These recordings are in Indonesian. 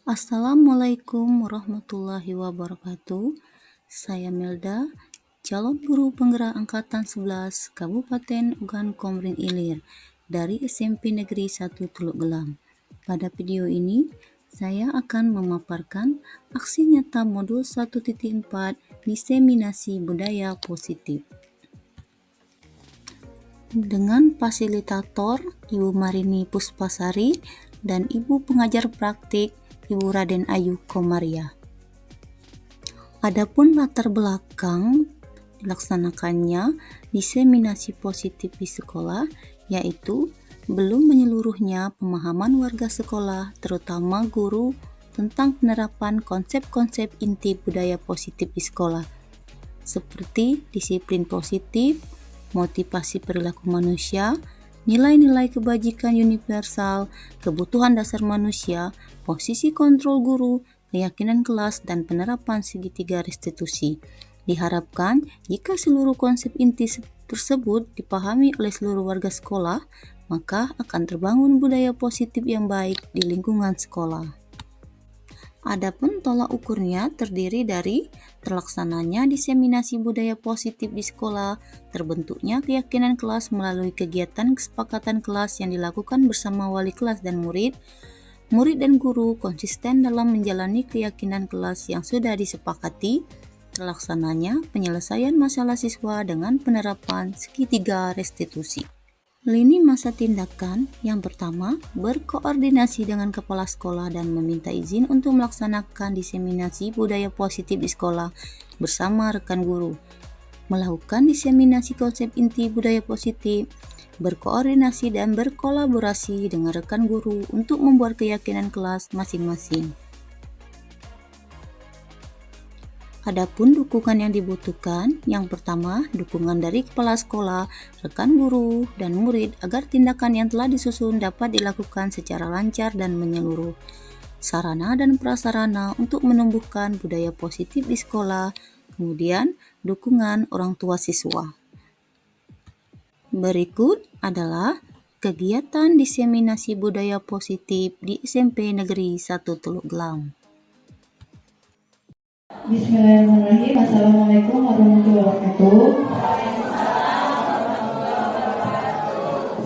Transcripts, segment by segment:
Assalamualaikum warahmatullahi wabarakatuh. Saya Melda, calon guru penggerak angkatan 11 Kabupaten Ogan Komering Ilir dari SMP Negeri 1 Teluk Gelam. Pada video ini, saya akan memaparkan aksi nyata modul 1.4 diseminasi budaya positif. Dengan fasilitator Ibu Marini Puspasari dan Ibu pengajar praktik Ibu Raden Ayu Komaria. Adapun latar belakang dilaksanakannya diseminasi positif di sekolah, yaitu belum menyeluruhnya pemahaman warga sekolah, terutama guru, tentang penerapan konsep-konsep inti budaya positif di sekolah, seperti disiplin positif, motivasi perilaku manusia, nilai-nilai kebajikan universal, kebutuhan dasar manusia, posisi kontrol guru, keyakinan kelas, dan penerapan segitiga restitusi. Diharapkan jika seluruh konsep inti tersebut dipahami oleh seluruh warga sekolah, maka akan terbangun budaya positif yang baik di lingkungan sekolah. Adapun tolak ukurnya terdiri dari terlaksananya diseminasi budaya positif di sekolah, terbentuknya keyakinan kelas melalui kegiatan kesepakatan kelas yang dilakukan bersama wali kelas dan murid dan guru konsisten dalam menjalani keyakinan kelas yang sudah disepakati, terlaksananya penyelesaian masalah siswa dengan penerapan segitiga restitusi. Lini masa tindakan yang pertama, berkoordinasi dengan kepala sekolah dan meminta izin untuk melaksanakan diseminasi budaya positif di sekolah bersama rekan guru. Melakukan diseminasi konsep inti budaya positif, berkoordinasi dan berkolaborasi dengan rekan guru untuk membuat keyakinan kelas masing-masing. Adapun dukungan yang dibutuhkan, yang pertama, dukungan dari kepala sekolah, rekan guru, dan murid agar tindakan yang telah disusun dapat dilakukan secara lancar dan menyeluruh. Sarana dan prasarana untuk menumbuhkan budaya positif di sekolah, kemudian dukungan orang tua siswa. Berikut adalah kegiatan diseminasi budaya positif di SMP Negeri 1 Teluk Gelam. Bismillahirrahmanirrahim. Assalamualaikum warahmatullahi wabarakatuh.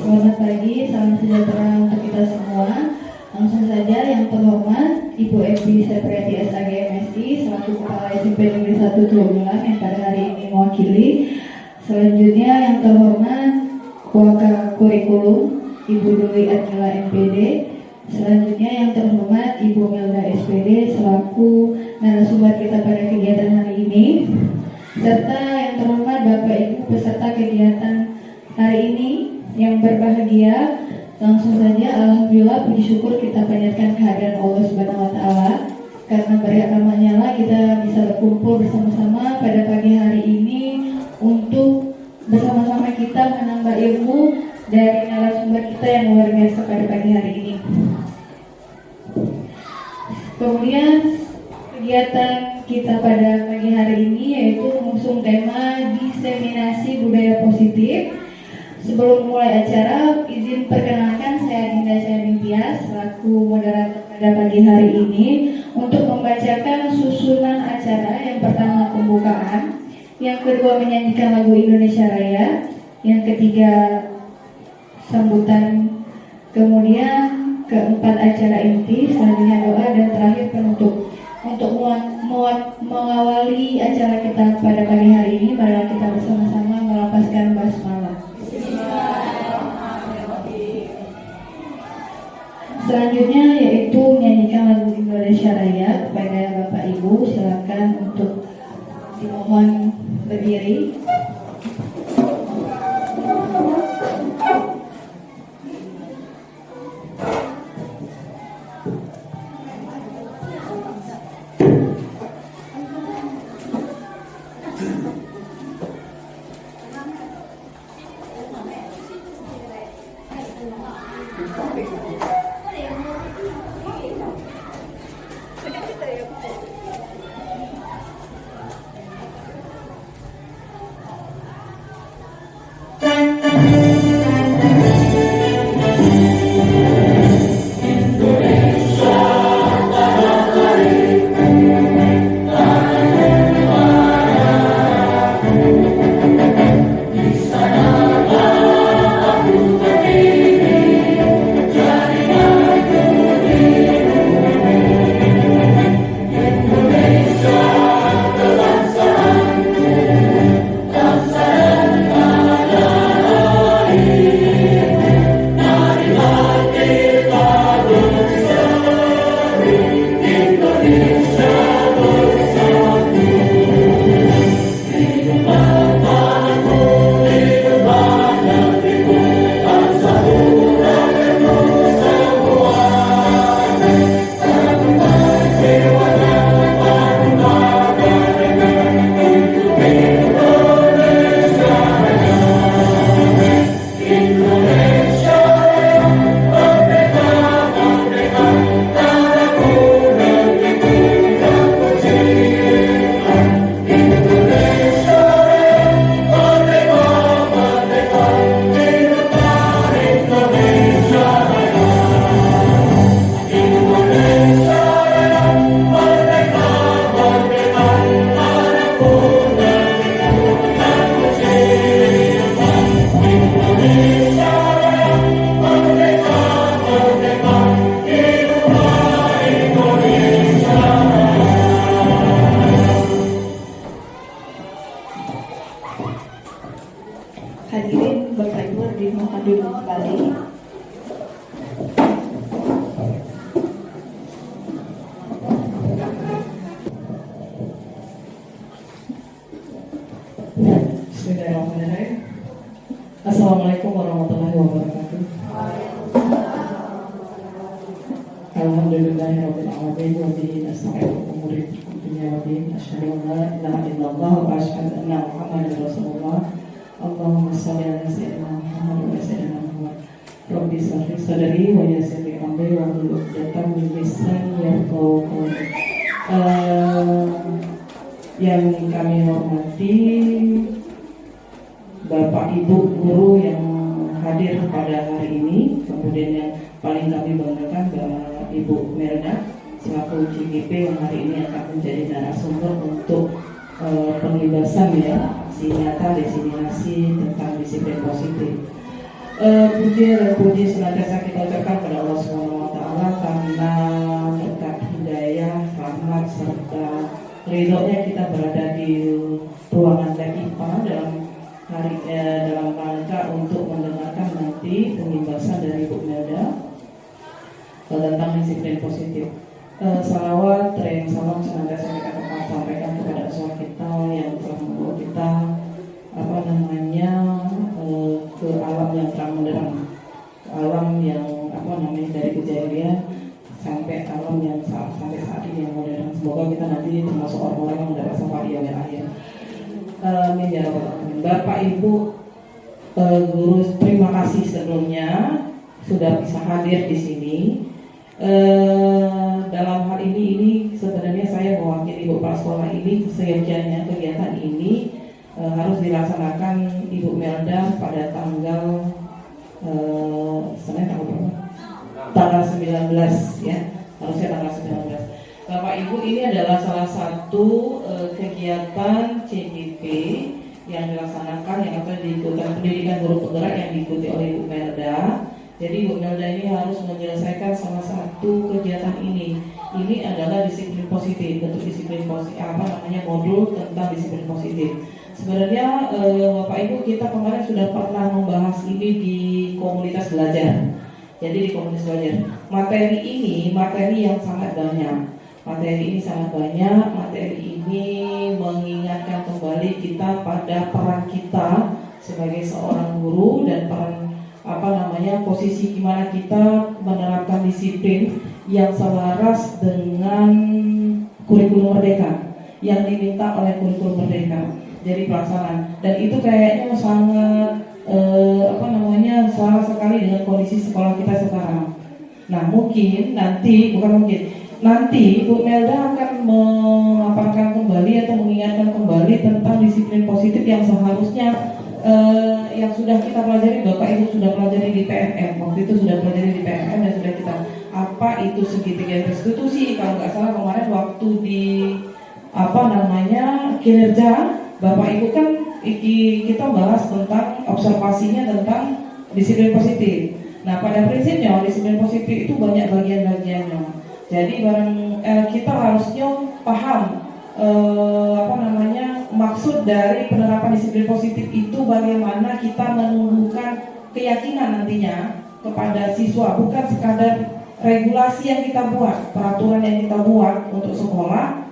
Selamat pagi, salam sejahtera untuk kita semua. Langsung saja, yang terhormat Ibu Evi Sepriati SAG MSI selaku Kepala SMP Negeri 1 Teluk Gelam yang pada hari ini mewakili. Selanjutnya yang terhormat Waka Kurikulum Ibu Dwi Admila MPD. Selanjutnya yang terhormat Ibu Melda SPD selaku narasumber kita pada kegiatan hari ini, serta yang terhormat Bapak Ibu peserta kegiatan hari ini yang berbahagia. Langsung saja, alhamdulillah, puji syukur kita panjatkan kehadiran Allah Subhanahu wa Ta'ala, karena berkat rahmat-Nya kita bisa berkumpul bersama-sama pada pagi hari ini untuk bersama-sama kita menambah ilmu dari narasumber kita yang luar biasa pada pagi hari ini. Kemudian kegiatan kita pada pagi hari ini yaitu mengusung tema diseminasi budaya positif. Sebelum mulai acara, izin perkenalkan, saya Dinda Syadintia selaku moderator pada pagi hari ini untuk membacakan susunan acara. Yang pertama pembukaan, yang kedua menyanyikan lagu Indonesia Raya, yang ketiga sambutan, kemudian keempat acara inti, selanjutnya doa, dan terakhir penutup. Untuk mengawali acara kita pada pagi hari ini, marilah kita bersama-sama melafazkan basmalah. Selanjutnya yaitu menyanyikan lagu Indonesia Raya. Kepada Bapak Ibu silakan untuk dimohon berdiri. duduk kembali. Bismillahirrahmanirrahim. Assalamualaikum warahmatullahi wabarakatuh. Alhamdulillahirabbil alamin wa bihi nasta'inu umuri dunya wa din. Asyhadu an la ilaha illallah wa asyhadu anna Muhammadar Rasulullah. Allahumma shalli ala sayyidina Muhammad wa sayyidina Muhammad. Rabbi shrah li sadri wa yassir li amri wa hlul 'uqdatam min lisani yafqahu qawli. Yang kami hormati Bapak Ibu guru yang hadir pada hari ini, kemudian yang paling kami banggakan Bapak Ibu Melda selaku CGP yang hari ini akan menjadi narasumber untuk pembebasan ya aksi nyata diseminasi tentang disiplin positif. Puji dan puji senantiasa kita ucapkan pada Allah Subhanahu Wa Taala karena berkat hidayah, rahmat serta ridhonya kita berada di ruangan IPA dalam rangka untuk mendengarkan nanti pembahasan dari Bu Melda tentang disiplin positif. Salawat, salam senantiasa kita sampaikan kepada Rasul kita yang telah membawa kita ke alam yang terang benderang, alam yang dari kejadian sampai alam yang sampai saat ini yang modern. Semoga kita nanti termasuk orang-orang yang mendapat syafaat di yaumil akhir. Amin ya rabbal alamin. Bapak Ibu guru, terima kasih sebelumnya sudah bisa hadir di sini. Dalam hal ini sebenarnya saya mewakili Bapak sekolah ini, seyogianya kegiatan ini harus dilaksanakan Ibu Melda pada tanggal Senin tanggal 19 ya, harusnya tanggal 19. Bapak Ibu, ini adalah salah satu kegiatan CGP yang dilaksanakan yang akan diikuti pendidikan guru penggerak yang diikuti oleh Ibu Melda. Jadi Ibu Melda ini harus menyelesaikan salah satu kegiatan ini. Ini adalah disiplin positif, bentuk disiplin positif, modul tentang disiplin positif. Sebenarnya Bapak Ibu, kita kemarin sudah pernah membahas ini di komunitas belajar. Jadi di komunitas belajar, materi ini materi yang sangat banyak. Materi ini mengingatkan kembali kita pada peran kita sebagai seorang guru dan peran posisi gimana kita menerapkan disiplin yang selaras dengan kurikulum merdeka yang diminta oleh kurikulum merdeka. Jadi pelaksanaan, dan itu kayaknya sangat salah sekali dengan kondisi sekolah kita sekarang. Nah nanti Bu Melda akan memaparkan kembali atau mengingatkan kembali tentang disiplin positif yang seharusnya yang sudah kita pelajari. Bapak Ibu sudah pelajari di PNM, waktu itu sudah pelajari di PNM dan sudah kita apa itu segitiga restitusi, kalau nggak salah kemarin waktu di kinerja Bapak Ibu kan kita bahas tentang observasinya tentang disiplin positif. Nah, pada prinsipnya disiplin positif itu banyak bagian-bagiannya. Jadi kita harusnya paham maksud dari penerapan disiplin positif itu, bagaimana kita menumbuhkan keyakinan nantinya kepada siswa, bukan sekadar regulasi yang kita buat, peraturan yang kita buat untuk sekolah,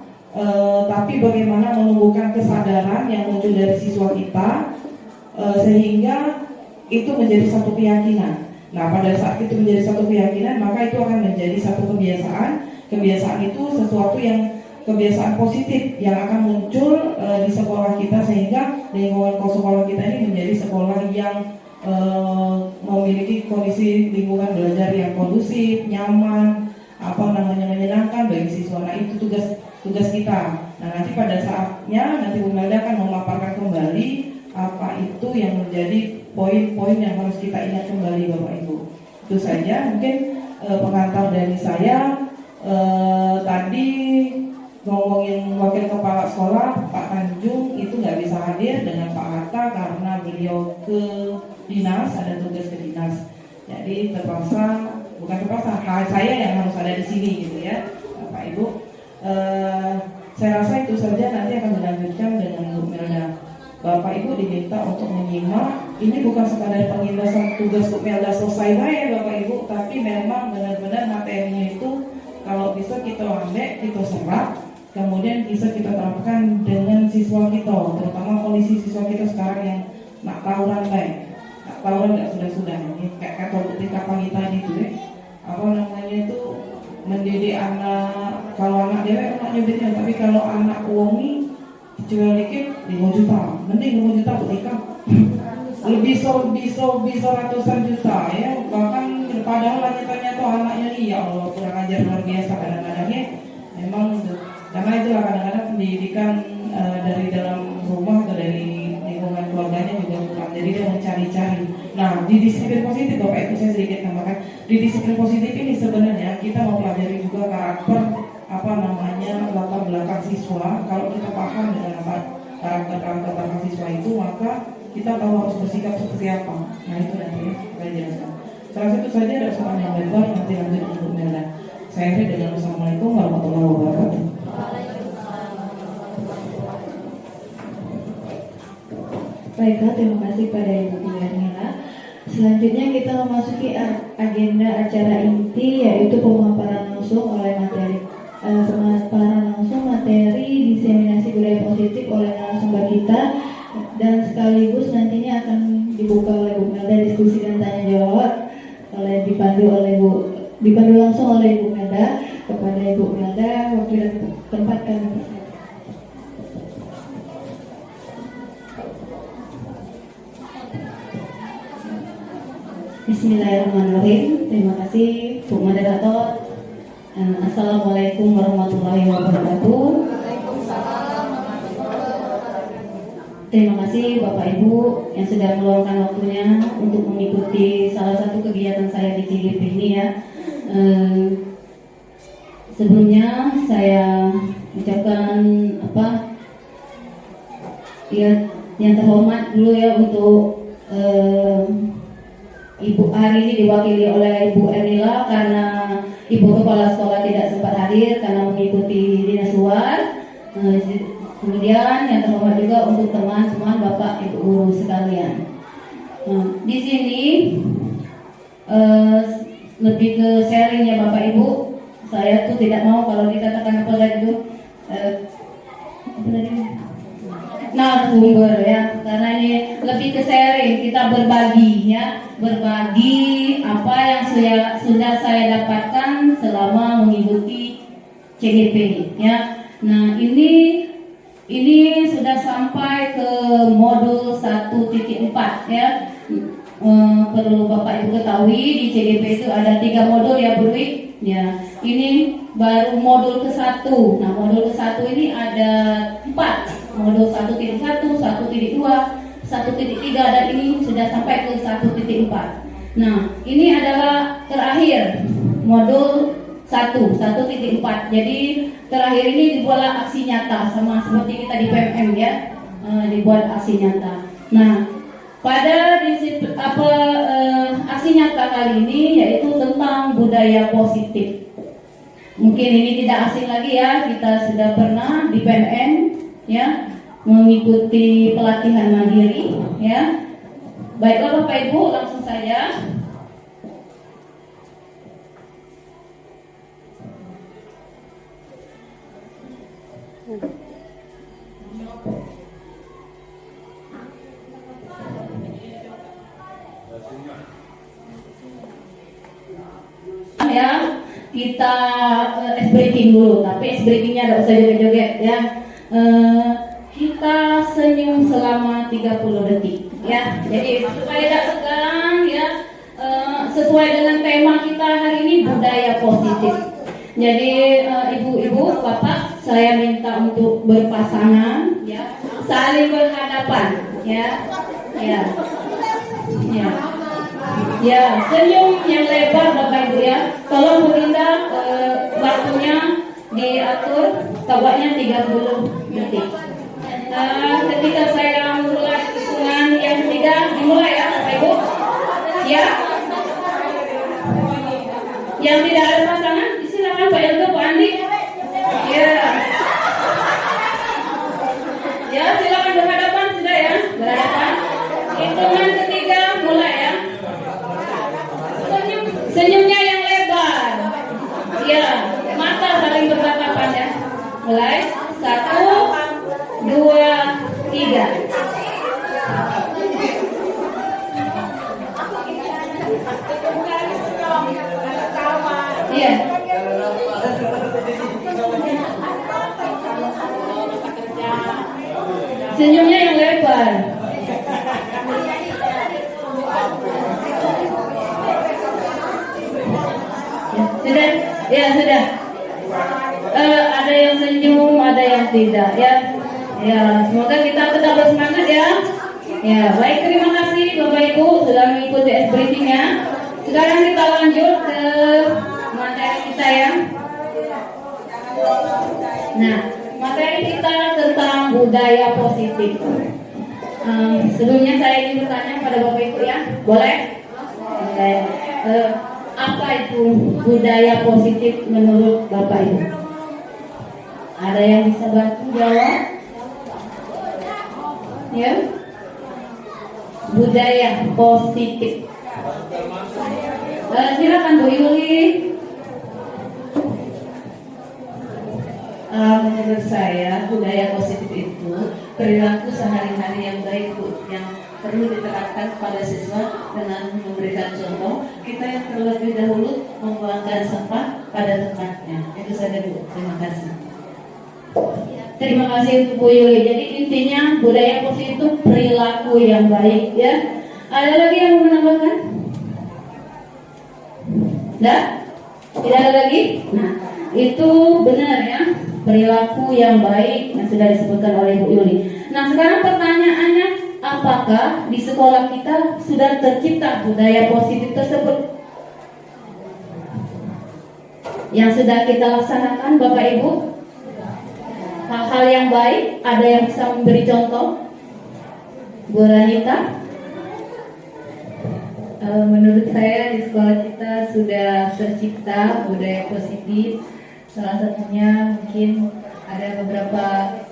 tapi bagaimana menumbuhkan kesadaran yang muncul dari siswa kita sehingga itu menjadi satu keyakinan. Nah, pada saat itu menjadi satu keyakinan, maka itu akan menjadi satu kebiasaan. Kebiasaan itu sesuatu yang kebiasaan positif yang akan muncul di sekolah kita, sehingga lingkungan sekolah kita ini menjadi sekolah yang memiliki kondisi lingkungan belajar yang kondusif, nyaman, menyenangkan bagi siswa. Nah, itu tugas kita. Nah, nanti pada saatnya nanti Bu Melda akan memaparkan kembali apa itu yang menjadi poin-poin yang harus kita ingat kembali Bapak Ibu. Itu saja mungkin pengantar dari saya. Tadi ngomongin wakil kepala sekolah Pak Tanjung itu nggak bisa hadir dengan Pak Hatta karena beliau ke dinas, ada tugas ke dinas. Jadi bukan terpaksa, saya yang harus ada di sini gitu ya, Bapak Ibu. Saya rasa itu saja, nanti akan dilanjutkan dengan Bu Melda. Bapak Ibu diminta untuk menyimak. Ini bukan sekadar pengindasan tugas Bukmelda selesai baik Bapak Ibu, tapi memang benar-benar materinya itu kalau bisa kita ambil, kita serap, kemudian bisa kita terapkan dengan siswa kita, terutama kondisi siswa kita sekarang yang nak tawuran baik, nak tawuran nggak sudah-sudah. Ini kayak kata ketika pagi tadi itu apa namanya itu mendidik anak, kalau anak dewek anak nyebutnya, tapi kalau anak uangi jual dikit 5 juta, mending 5 juta buat nikah. Lebih bisa ratusan juta ya, bahkan padahal lanjutannya tuh anaknya nih ya Allah kurang ajar luar biasa kadang-kadangnya memang karena itulah kadang-kadang pendidikan dari dalam rumah atau dari lingkungan keluarganya juga kurang, jadi dia mencari-cari. Nah di disiplin positif Bapak Ibu saya sedikit tambahkan, di disiplin positif ini sebenarnya kita mau pelajari juga karakter apa namanya latar belakang siswa. Kalau kita paham dengan apa karakter belakang siswa itu, maka kita tahu harus bersikap seperti apa. Nah itu nanti ya, saya jelaskan. Salah satu saja ada soal yang lebar, nanti lanjut untuk Melda. Saya akhiri dengan Assalamualaikum warahmatullahi wabarakatuh. Baiklah, terima kasih pada Ibu Yarnila. Selanjutnya kita memasuki agenda acara inti, yaitu pemaparan langsung materi diseminasi budaya positif oleh narasumber kita, dan sekaligus nantinya akan dibuka oleh Bu Melda diskusi dan tanya jawab dipandu langsung oleh Ibu Melda. Kepada Ibu Melda, waktu dan tempat kami persilakan. Bismillahirrahmanirrahim. Terima kasih Bu Moderator. Assalamualaikum warahmatullahi wabarakatuh. Terima kasih Bapak Ibu yang sudah meluangkan waktunya untuk mengikuti salah satu kegiatan saya di CGP ini ya. Sebelumnya saya ucapkan yang terhormat dulu ya untuk Ibu hari ini diwakili oleh Ibu Ernila karena Ibu Kepala Sekolah tidak sempat hadir karena mengikuti dinas luar. Kemudian yang terhormat juga untuk teman-teman Bapak Ibu guru sekalian. Di sini lebih ke sharing ya Bapak Ibu. Saya tuh tidak mau kalau dikatakan apa tadi itu narasumber ya, karena ini lebih ke sharing, kita berbagi ya, berbagi apa yang sudah saya dapatkan selama mengikuti CGP ya. Nah ini sudah sampai ke modul 1.4 ya. Perlu Bapak Ibu ketahui di CGP itu ada 3 modul ya Bu Dwi ya. Ini baru modul ke-1. Nah modul ke-1 ini ada 4, modul 1.1, 1.2, 1.3, dan ini sudah sampai ke 1.4. Nah ini adalah terakhir modul 1.4. Jadi terakhir ini dibuatlah aksi nyata sama seperti kita di PMM ya, dibuat aksi nyata. Nah pada aksi nyata kali ini yaitu tentang budaya positif. Mungkin ini tidak asing lagi ya, kita sudah pernah di PMN ya mengikuti pelatihan mandiri ya. Baiklah Bapak Ibu, langsung saja. Ya, kita ice breaking dulu, tapi ice breakingnya tidak usah joget-joget ya. Kita senyum selama 30 detik ya. Jadi supaya tidak tegang ya, sesuai dengan tema kita hari ini budaya positif. Jadi ibu-ibu, bapak, saya minta untuk berpasangan ya, saling berhadapan ya. Ya. Ya. Ya, senyum yang lebar Bapak Ibu ya. Tolong Bu Linda, waktunya diatur, tampaknya 30 detik. Ketika saya mulai hitungan yang ketiga, dimulai ya Bapak Ibu. Ya. Yang tidak ada pasangan, silakan Pak Eldo, Pak Andi. Ya. Ya, silakan berhadapan sudah ya. Senyumnya yang lebar. Ya, mata saling bertatapan ya. Mulai 1, 2, 3. Iya. Senyumnya yang lebar. Sudah, ya sudah. Ada yang senyum, ada yang tidak, ya. Ya, semoga kita tetap bersemangat ya. Ya, baik, terima kasih Bapak Ibu sudah mengikuti briefingnya. Sekarang kita lanjut ke materi kita ya. Nah, materi kita tentang budaya positif. Sebelumnya saya ingin bertanya pada Bapak Ibu ya, boleh? Boleh. Apa itu budaya positif menurut Bapak Ibu? Ada yang bisa bantu jawab? Ya? Budaya positif. Silakan Bu Yuli. Menurut saya budaya positif itu perilaku sehari-hari yang baik Bu, yang perlu diterapkan pada siswa dengan memberikan contoh. Kita yang terlebih dahulu membuangkan sampah pada tempatnya. Itu saja Bu, terima kasih. Terima kasih Bu Yuli. Jadi intinya budaya positif itu perilaku yang baik ya. Ada lagi yang mau menambahkan? Tidak? Tidak ada lagi? Nah, itu benar ya, perilaku yang baik yang sudah disebutkan oleh Bu Yuli. Nah, sekarang pertanyaannya, apakah di sekolah kita sudah tercipta budaya positif tersebut? Yang sudah kita laksanakan Bapak Ibu? Hal-hal yang baik, ada yang bisa memberi contoh? Bu Ranita? Menurut saya di sekolah kita sudah tercipta budaya positif. Salah satunya mungkin ada beberapa,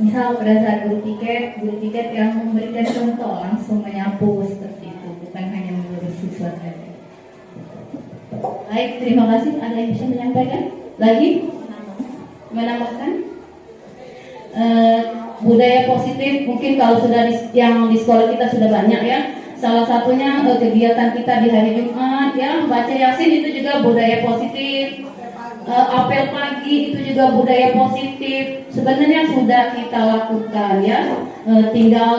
misal pada saat guru tiket yang memberikan contoh langsung menyapu seperti itu, bukan hanya menurut siswa saja. Baik, terima kasih. Ada yang bisa menyampaikan? Lagi? Menambahkan? Budaya positif mungkin kalau sudah yang di sekolah kita sudah banyak ya. Salah satunya kegiatan kita di hari Jumat ya, baca Yasin itu juga budaya positif. Apel pagi itu juga budaya positif. Sebenarnya sudah kita lakukan ya. Tinggal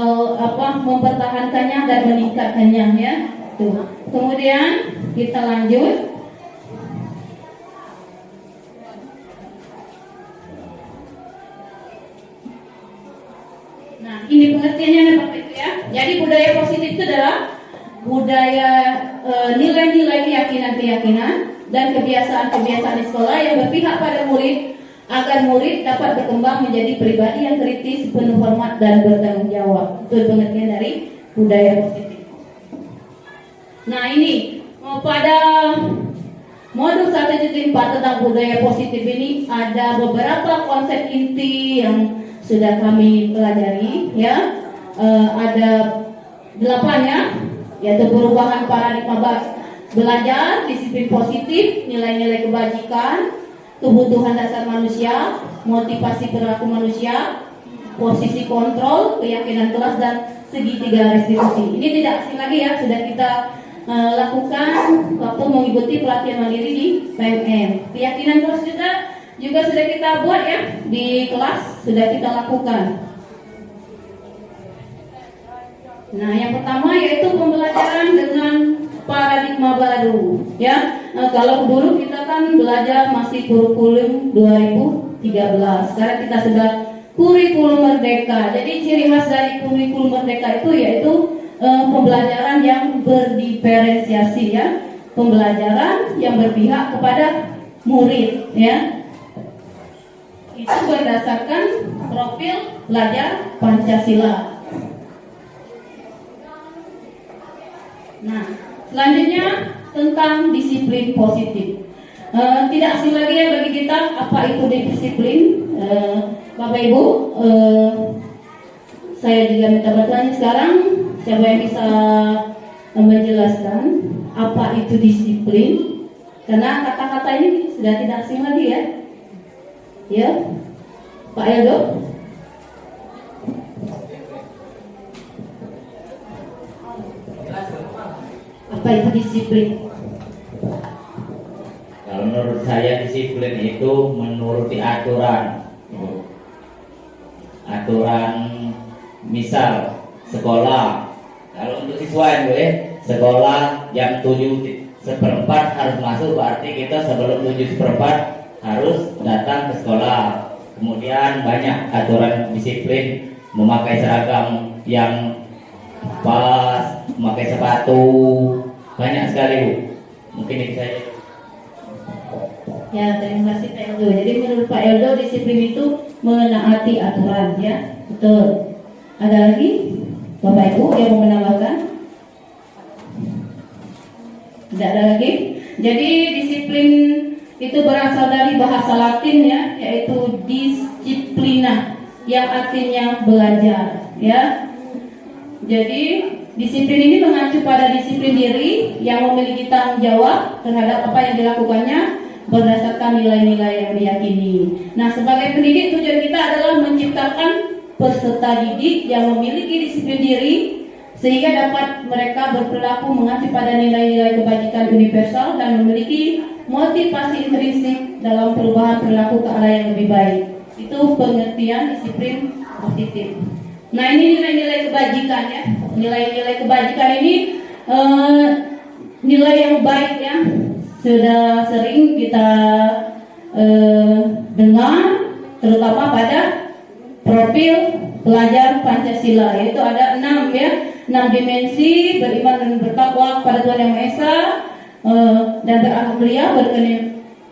mempertahankannya dan meningkatkannya ya. Tuh. Kemudian kita lanjut. Nah, ini pengertiannya Bapak Ibu ya. Jadi budaya positif itu adalah budaya nilai-nilai keyakinan-keyakinan dan kebiasaan-kebiasaan di sekolah yang berpihak pada murid agar murid dapat berkembang menjadi pribadi yang kritis, penuh hormat dan bertanggung jawab. Itu pengertian dari budaya positif. Nah, ini pada modul 1.4 tentang budaya positif ini ada beberapa konsep inti yang sudah kami pelajari ya. Ada 8 ya, yaitu perubahan paradigma belajar, disiplin positif, nilai-nilai kebajikan, kebutuhan dasar manusia, motivasi perilaku manusia, posisi kontrol, keyakinan kelas, dan segitiga restitusi. Ini tidak asing lagi ya, sudah kita lakukan waktu mengikuti pelatihan mandiri di PMM. Keyakinan kelas juga sudah kita buat ya, di kelas sudah kita lakukan. Nah, yang pertama yaitu pembelajaran dengan paradigma baru ya. Kalau dulu kita kan belajar masih kurikulum 2013. Sekarang kita sudah kurikulum merdeka. Jadi ciri khas dari kurikulum merdeka itu yaitu pembelajaran yang berdiferensiasi ya. Pembelajaran yang berpihak kepada murid ya. Itu berdasarkan profil belajar Pancasila. Nah, selanjutnya tentang disiplin positif. Tidak asing lagi ya bagi kita apa itu disiplin. Bapak Ibu, saya juga minta bantuan sekarang. Siapa yang bisa menjelaskan apa itu disiplin? Karena kata-kata ini sudah tidak asing lagi ya. Ya, Pak Eldo. Apa itu disiplin? Kalau menurut saya disiplin itu menuruti aturan. Aturan misal sekolah. Kalau untuk siswa sekolah jam 7:15 harus masuk, berarti kita sebelum 7:15 harus datang ke sekolah. Kemudian banyak aturan disiplin, memakai seragam yang pas, memakai sepatu, banyak sekali Bu. Mungkin itu saja. Ya, terima kasih Pak Eldo. Jadi menurut Pak Eldo disiplin itu menaati aturan ya, betul. Ada lagi Bapak Ibu yang mau menambahkan? Tidak ada lagi. Jadi disiplin itu berasal dari bahasa Latin ya, yaitu disciplina, yang artinya belajar ya. Jadi disiplin ini mengacu pada disiplin diri yang memiliki tanggung jawab terhadap apa yang dilakukannya berdasarkan nilai-nilai yang diyakini. Nah, sebagai pendidik tujuan kita adalah menciptakan peserta didik yang memiliki disiplin diri sehingga dapat mereka berperilaku mengacu pada nilai-nilai kebajikan universal dan memiliki motivasi intrinsik dalam perubahan perilaku ke arah yang lebih baik. Itu pengertian disiplin positif. Nah, ini nilai-nilai kebajikan ya. Nilai-nilai kebajikan ini nilai yang baik ya. Sudah sering kita dengar, terutama pada profil pelajar Pancasila, yaitu ada 6 ya, 6 dimensi: beriman dan bertakwa kepada Tuhan Yang Maha Esa, dan berakhlak mulia,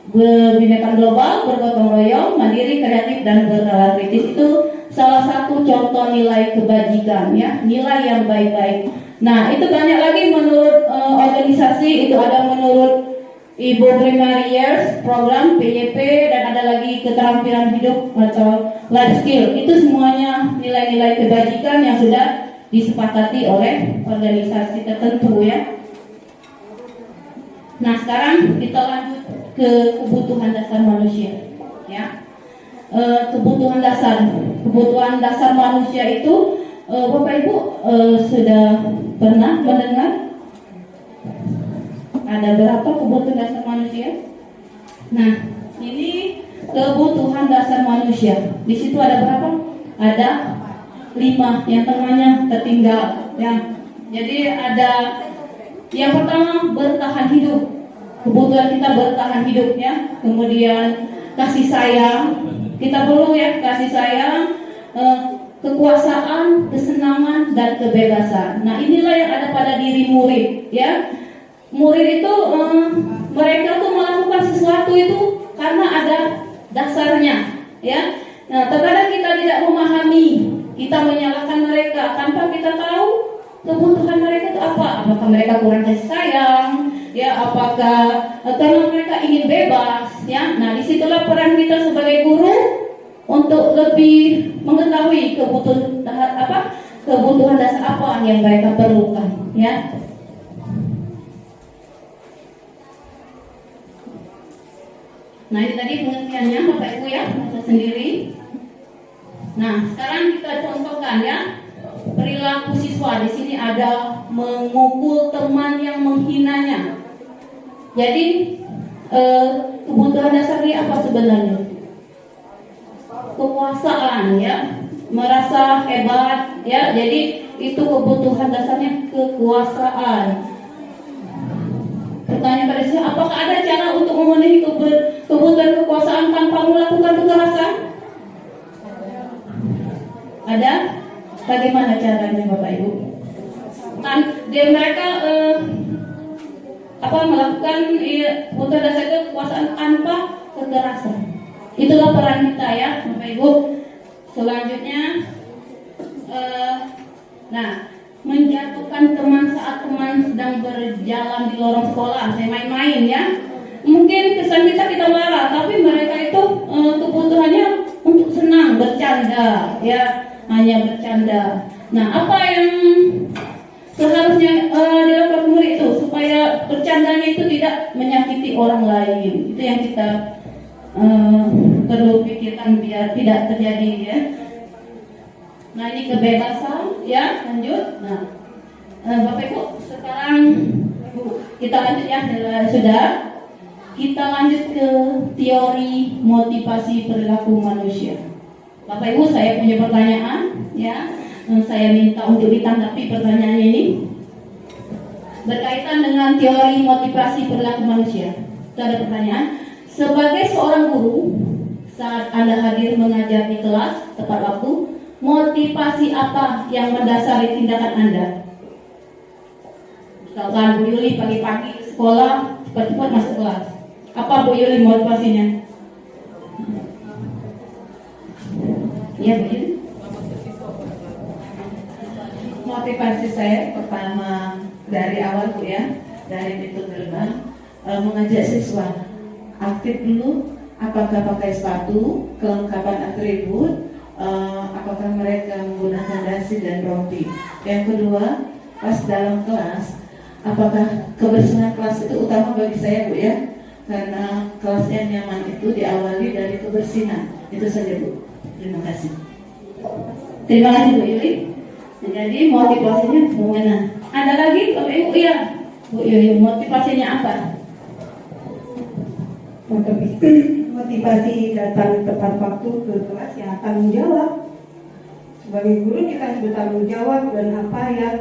berbinekaan global, bergotong royong, mandiri, kreatif, dan bernalar kritis. Itu salah satu contoh nilai kebajikan ya, nilai yang baik-baik. Nah, itu banyak lagi menurut organisasi. Itu ada menurut Ibu Primary Years Program PYP, dan ada lagi keterampilan hidup atau life skill. Itu semuanya nilai-nilai kebajikan yang sudah disepakati oleh organisasi tertentu ya. Nah, sekarang kita lanjut ke kebutuhan dasar manusia ya. Kebutuhan dasar manusia itu Bapak Ibu sudah pernah mendengar ada berapa kebutuhan dasar manusia? Nah, ini kebutuhan dasar manusia. Di situ ada berapa? Ada 5, yang tengahnya tertinggal ya. Jadi ada yang pertama, bertahan hidup. Kebutuhan kita bertahan hidup ya. Kemudian kasih sayang. Kita perlu ya kasih sayang, kekuasaan, kesenangan, dan kebebasan. Nah, inilah yang ada pada diri murid ya. Murid itu mereka tuh melakukan sesuatu itu karena ada dasarnya ya. Nah, terkadang kita tidak memahami, kita menyalahkan mereka tanpa kita tahu kebutuhan mereka itu apa. Apakah mereka kurang kasih sayang ya, apakah karena mereka ingin bebas ya. Nah, disitulah peran kita sebagai guru untuk lebih mengetahui kebutuhan dasar apa yang mereka perlukan ya. Nah, ini tadi pengertiannya Bapak Ibu ya, baca sendiri. Nah, sekarang kita contohkan ya perilaku siswa. Di sini ada memukul teman yang menghinanya. Jadi kebutuhan dasarnya apa sebenarnya? Kekuasaan ya, merasa hebat ya. Jadi itu kebutuhan dasarnya, kekuasaan. Pertanyaan pada saya, apakah ada cara untuk memenuhi kebutuhan kekuasaan tanpa melakukan kekerasan? Ada? Bagaimana caranya Bapak Ibu? Mereka melakukan kebutuhan dasar kekuasaan tanpa kekerasan. Itulah peran kita ya Bapak Ibu. Selanjutnya, menjatuhkan teman saat teman sedang berjalan di lorong sekolah, saya main-main ya. Mungkin kesan kita marah, tapi mereka itu kebutuhannya untuk senang, bercanda ya, hanya bercanda. Nah, apa yang seharusnya dilakukan murid itu supaya bercandanya itu tidak menyakiti orang lain. Itu yang kita perlu pikirkan biar tidak terjadi ya. Nah ini kebebasan ya, lanjut. Nah Bapak Ibu sekarang kita lanjut ya, sudah. Kita lanjut ke teori motivasi perilaku manusia. Bapak Ibu saya punya pertanyaan ya. Saya minta untuk ditanggapi pertanyaan ini berkaitan dengan teori motivasi perilaku manusia. Itu ada pertanyaan. Sebagai seorang guru, saat Anda hadir mengajar di kelas tepat waktu, motivasi apa yang mendasari tindakan Anda? Misalkan Bu Yuli pagi-pagi ke sekolah, cepat-cepat masuk kelas. Apa Bu Yuli motivasinya? Iya Bu Yuli. Motivasi saya pertama dari awal Bu ya, dari pintu gerbang mengajak siswa aktif dulu, apakah pakai sepatu, kelengkapan atribut, apakah mereka menggunakan dasi dan rompi. Yang kedua, pas dalam kelas, apakah kebersihan kelas itu utama bagi saya Bu ya, karena kelas yang nyaman itu diawali dari kebersihan. Itu saja Bu. Terima kasih. Terima kasih Bu Yuli. Jadi motivasinya bagaimana? Ada lagi Bapak Ibu? Iya Bu Yuli, motivasinya apa? Motivasi datang tepat waktu ke kelas ya tanggung jawab. Sebagai guru kita harus bertanggung jawab dan apa yang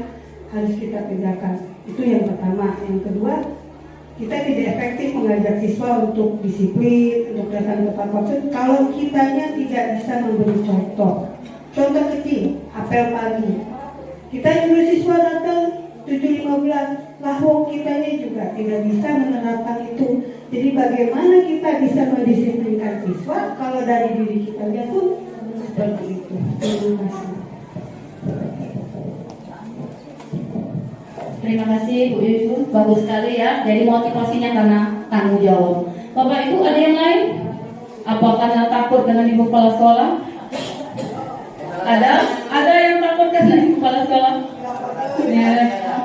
harus kita kerjakan. Itu yang pertama. Yang kedua, kita tidak efektif mengajak siswa untuk disiplin, untuk datang tepat waktu kalau kitanya tidak bisa memberi contoh. Contoh kecil, apel pagi. Kita nyuruh siswa datang 7.15, lahwong kitanya juga tidak bisa menerapkan itu. Jadi bagaimana kita bisa mendisiplinkan siswa kalau dari diri kita pun seperti itu. Terima kasih. Terima kasih Bu Yuli, bagus sekali ya. Jadi motivasinya karena tanggung jawab. Bapak Ibu ada yang lain? Apa karena takut dengan ibu kepala sekolah? Ada yang takut dengan ibu kepala sekolah? Ya.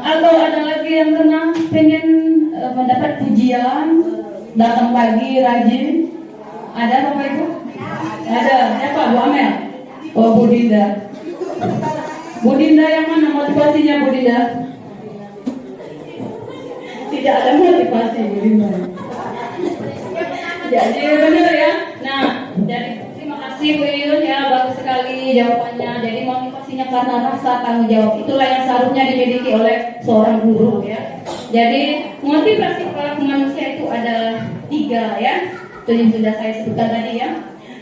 Atau ada lagi yang karena pengen mendapat pujian, datang pagi rajin? Ada Bapak Ibu? Ada. Siapa? Bu Amel? Oh Bu Dinda. Bu Dinda yang mana motivasinya Bu Dinda? Tidak ada motivasi Bu Dinda. Jadi benar ya. Nah, jadi terima kasih Bu Yun ya, bagus sekali jawabannya. Jadi motivasinya karena rasa tanggung jawab. Itulah yang seharusnya dimiliki oleh seorang guru ya. Jadi motivasi perilaku manusia itu ada 3 ya. Itu yang sudah saya sebutkan tadi ya.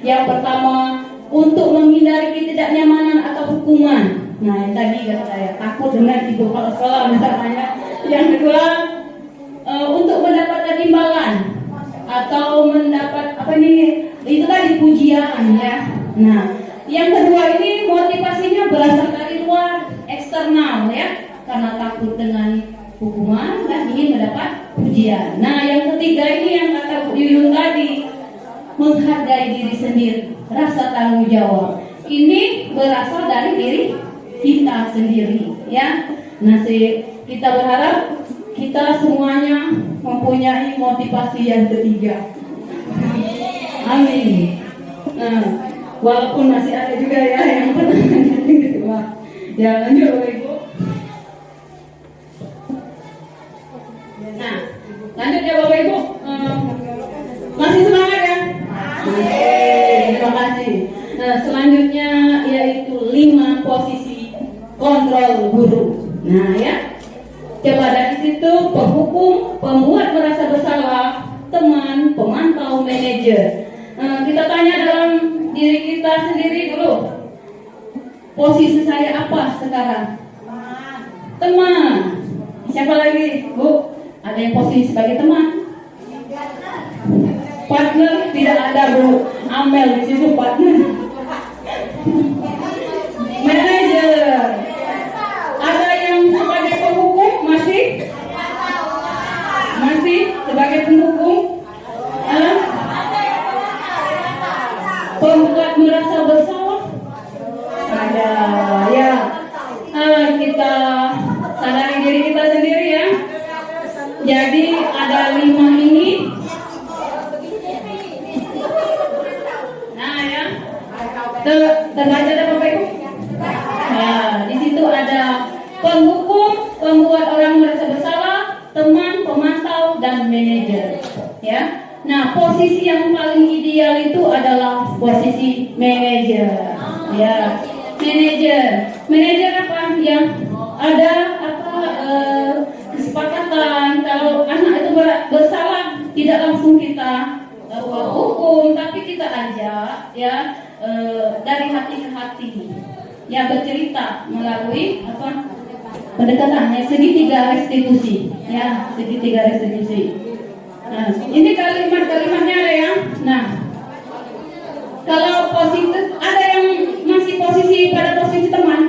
Yang pertama untuk menghindari ketidaknyamanan atau hukuman. Nah, yang tadi kata saya takut dengan ibu kepala sekolah misalnya. Yang kedua untuk mendapatkan imbalan atau mendapat itu tadi pujian ya. Nah, yang kedua ini motivasinya berasal dari luar, eksternal ya, karena takut dengan hukuman dan ingin mendapat pujian. Nah, yang ketiga ini yang kata Bu Yuyun tadi, menghargai diri sendiri, rasa tanggung jawab. Ini berasal dari diri kita sendiri ya. Nah, kita berharap kita semuanya mempunyai motivasi yang ketiga. Amin. Nah, walaupun masih ada juga ya yang pertama yang kedua. Ya lanjut Bapak Ibu. Nah, lanjut ya Bapak Ibu. Masih semangat ya? Terima kasih. Nah, selanjutnya yaitu 5 posisi kontrol guru. Nah ya. Coba dari situ penghukum, pembuat merasa bersalah, teman, pemantau, manajer. Kita tanya dalam diri kita sendiri dulu. Posisi saya apa sekarang? Teman. Siapa lagi? Bu, ada yang posisi sebagai teman? Partner tidak ada Bu. Amel di situ partner. Manajer. Ada yang sebagai penghukum masih sebagai penghukum? Pembuat merasa bersalah? Ada ya. Kita sadar kelima ini, nah ya, terbaca ada Bapak Ibu? Nah, di situ ada penghukum, pembuat orang merasa bersalah, teman, pemantau, dan manajer. Ya, nah posisi yang paling ideal itu adalah posisi manajer. Ya, manajer apa? Yang ada apa? Kesepakatan kalau anak itu bersalah tidak langsung kita hukum, tapi kita ajak ya dari hati ke hati. Ya, bercerita melalui apa pendekatannya segitiga restitusi, ya segitiga restitusi. Nah, ini kalimatnya ada ya. Nah, kalau positif ada yang masih posisi pada posisi teman,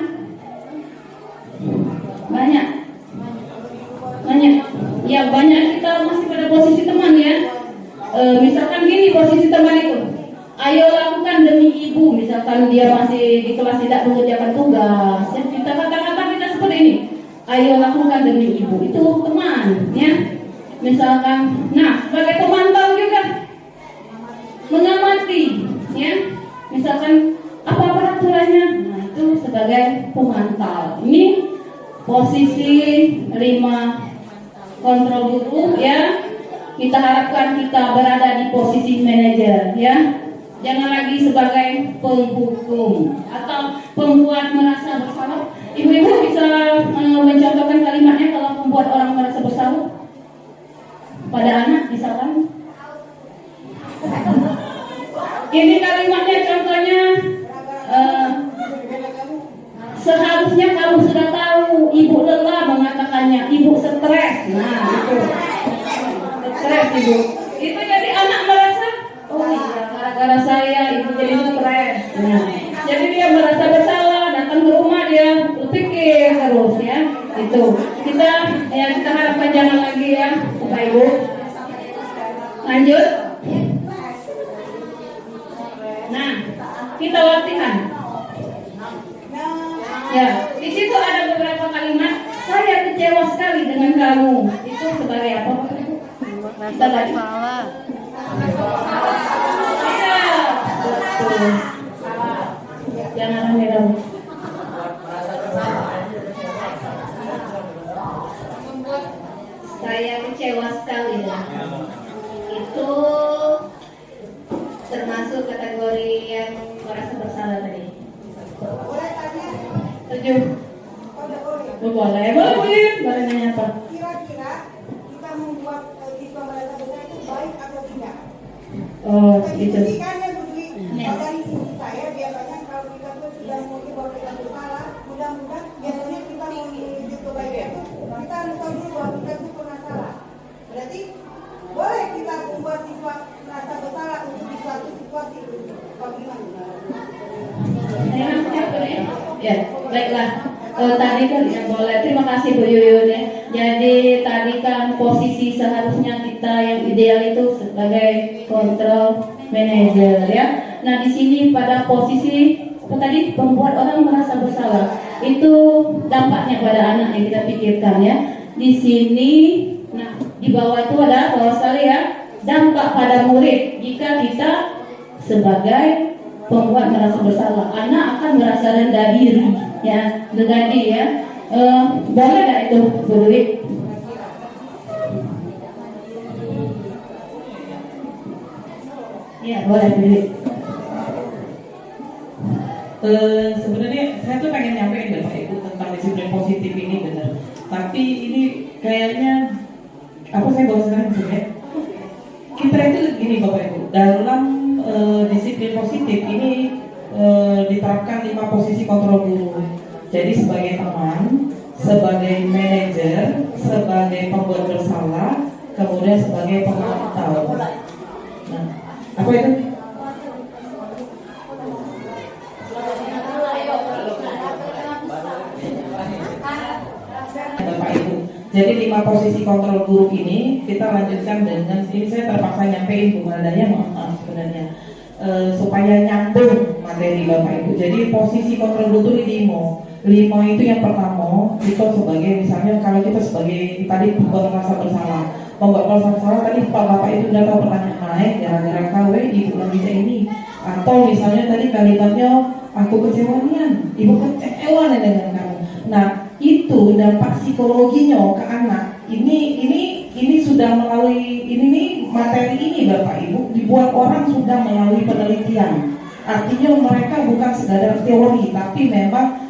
banyak, ya banyak kita masih pada posisi teman ya. Misalkan gini posisi teman itu. Ayo lakukan demi ibu, misalkan dia masih di kelas tidak mengerjakan tugas. Ya, kita kata-kata kita seperti ini. Ayo lakukan demi ibu, itu teman, ya. Misalkan, nah sebagai pemantau juga mengamati, ya. Misalkan apa peraturannya, nah itu sebagai pemantau. Ini posisi 5 kontrol guru, ya. Kita harapkan kita berada di posisi manajer, ya. Jangan lagi sebagai penghukum atau pembuat merasa bersalah. Ibu-ibu bisa mencontohkan kalimatnya kalau membuat orang merasa bersalah pada anak, misalkan. Ini kalimatnya contohnya, seharusnya kamu sudah tahu, ibu lelah mengatakannya, ibu stres. Nah, itu stres ibu. Itu jadi anak merasa, oh iya, gara-gara saya ibu jadi stres. Nah, jadi dia merasa bersalah, datang ke rumah dia berpikir terus ya. Itu kita harapkan jangan lagi ya, Bapak Ibu. Lanjut. Nah, kita latihan. Ya, di situ ada beberapa kalimat. Saya kecewa sekali dengan kamu. Itu sebagai apa, Bapak Ibu? Kita lagi. Betul. Jangan rame-rame. Saya kecewa sekali ya. Itu termasuk kategori yang merasa bersalah tadi. 7. Boleh nanya apa? Kira-kira kita membuat siswa merasa bersalah itu baik atau tidak? Oh, gitu. Kan yang begini, kalau dari sisi saya biasanya kalau kita tuh sudah mengakui bahwa kita bersalah, mudah-mudahan biasanya kita mau menuju kebaikan itu kita harus tahu dulu bahwa kita itu pernah salah. Berarti boleh kita membuat siswa merasa bersalah untuk di suatu situasi. Bagaimana? Ya, baiklah. Tadi kan ya boleh. Terima kasih Bu Yuyun ya. Jadi tadi kan posisi seharusnya kita yang ideal itu sebagai control manager ya. Nah di sini pada posisi apa tadi membuat orang merasa bersalah itu dampaknya pada anak yang kita pikirkan ya. Di sini, nah di bawah itu ada bawah sekali ya dampak pada murid jika kita sebagai pembuat merasa bersalah, anak akan merasa rendah diri ya, rendah diri ya. Boleh nggak itu Bu Dwi? Ya boleh Bu Dwi. Sebenarnya saya tuh pengen nyampein Bapak Ibu tentang disiplin positif ini benar. Tapi ini kayaknya apa saya bawa sekarang ya? Kita itu gini Bapak Ibu dalam disiplin positif ini diterapkan 5 posisi kontrol guru. Jadi sebagai teman, sebagai manajer, sebagai pembuat bersalah, kemudian sebagai pemantau. Nah, apa itu? Bapak Ibu. Jadi 5 posisi kontrol guru ini kita lanjutkan dengan ini saya terpaksa nyampein Bu Maldanya, maaf sebenarnya. supaya nyambung materi Bapak Ibu. Jadi posisi kontributor di limo itu yang pertama itu sebagai misalnya kalau kita sebagai tadi merasa bersalah, membuat merasa bersalah tadi Bapak Ibu sudah tahu pertanyaan naik gara-gara KW ibu nggak bisa ini, atau misalnya tadi kalimatnya aku kecewa nian, ibu kecewa nih dengan kamu. Nah itu dampak psikologinya ke anak. Ini sudah melalui ini materi ini Bapak Ibu dibuat orang sudah melalui penelitian. Artinya mereka bukan sekadar teori, tapi memang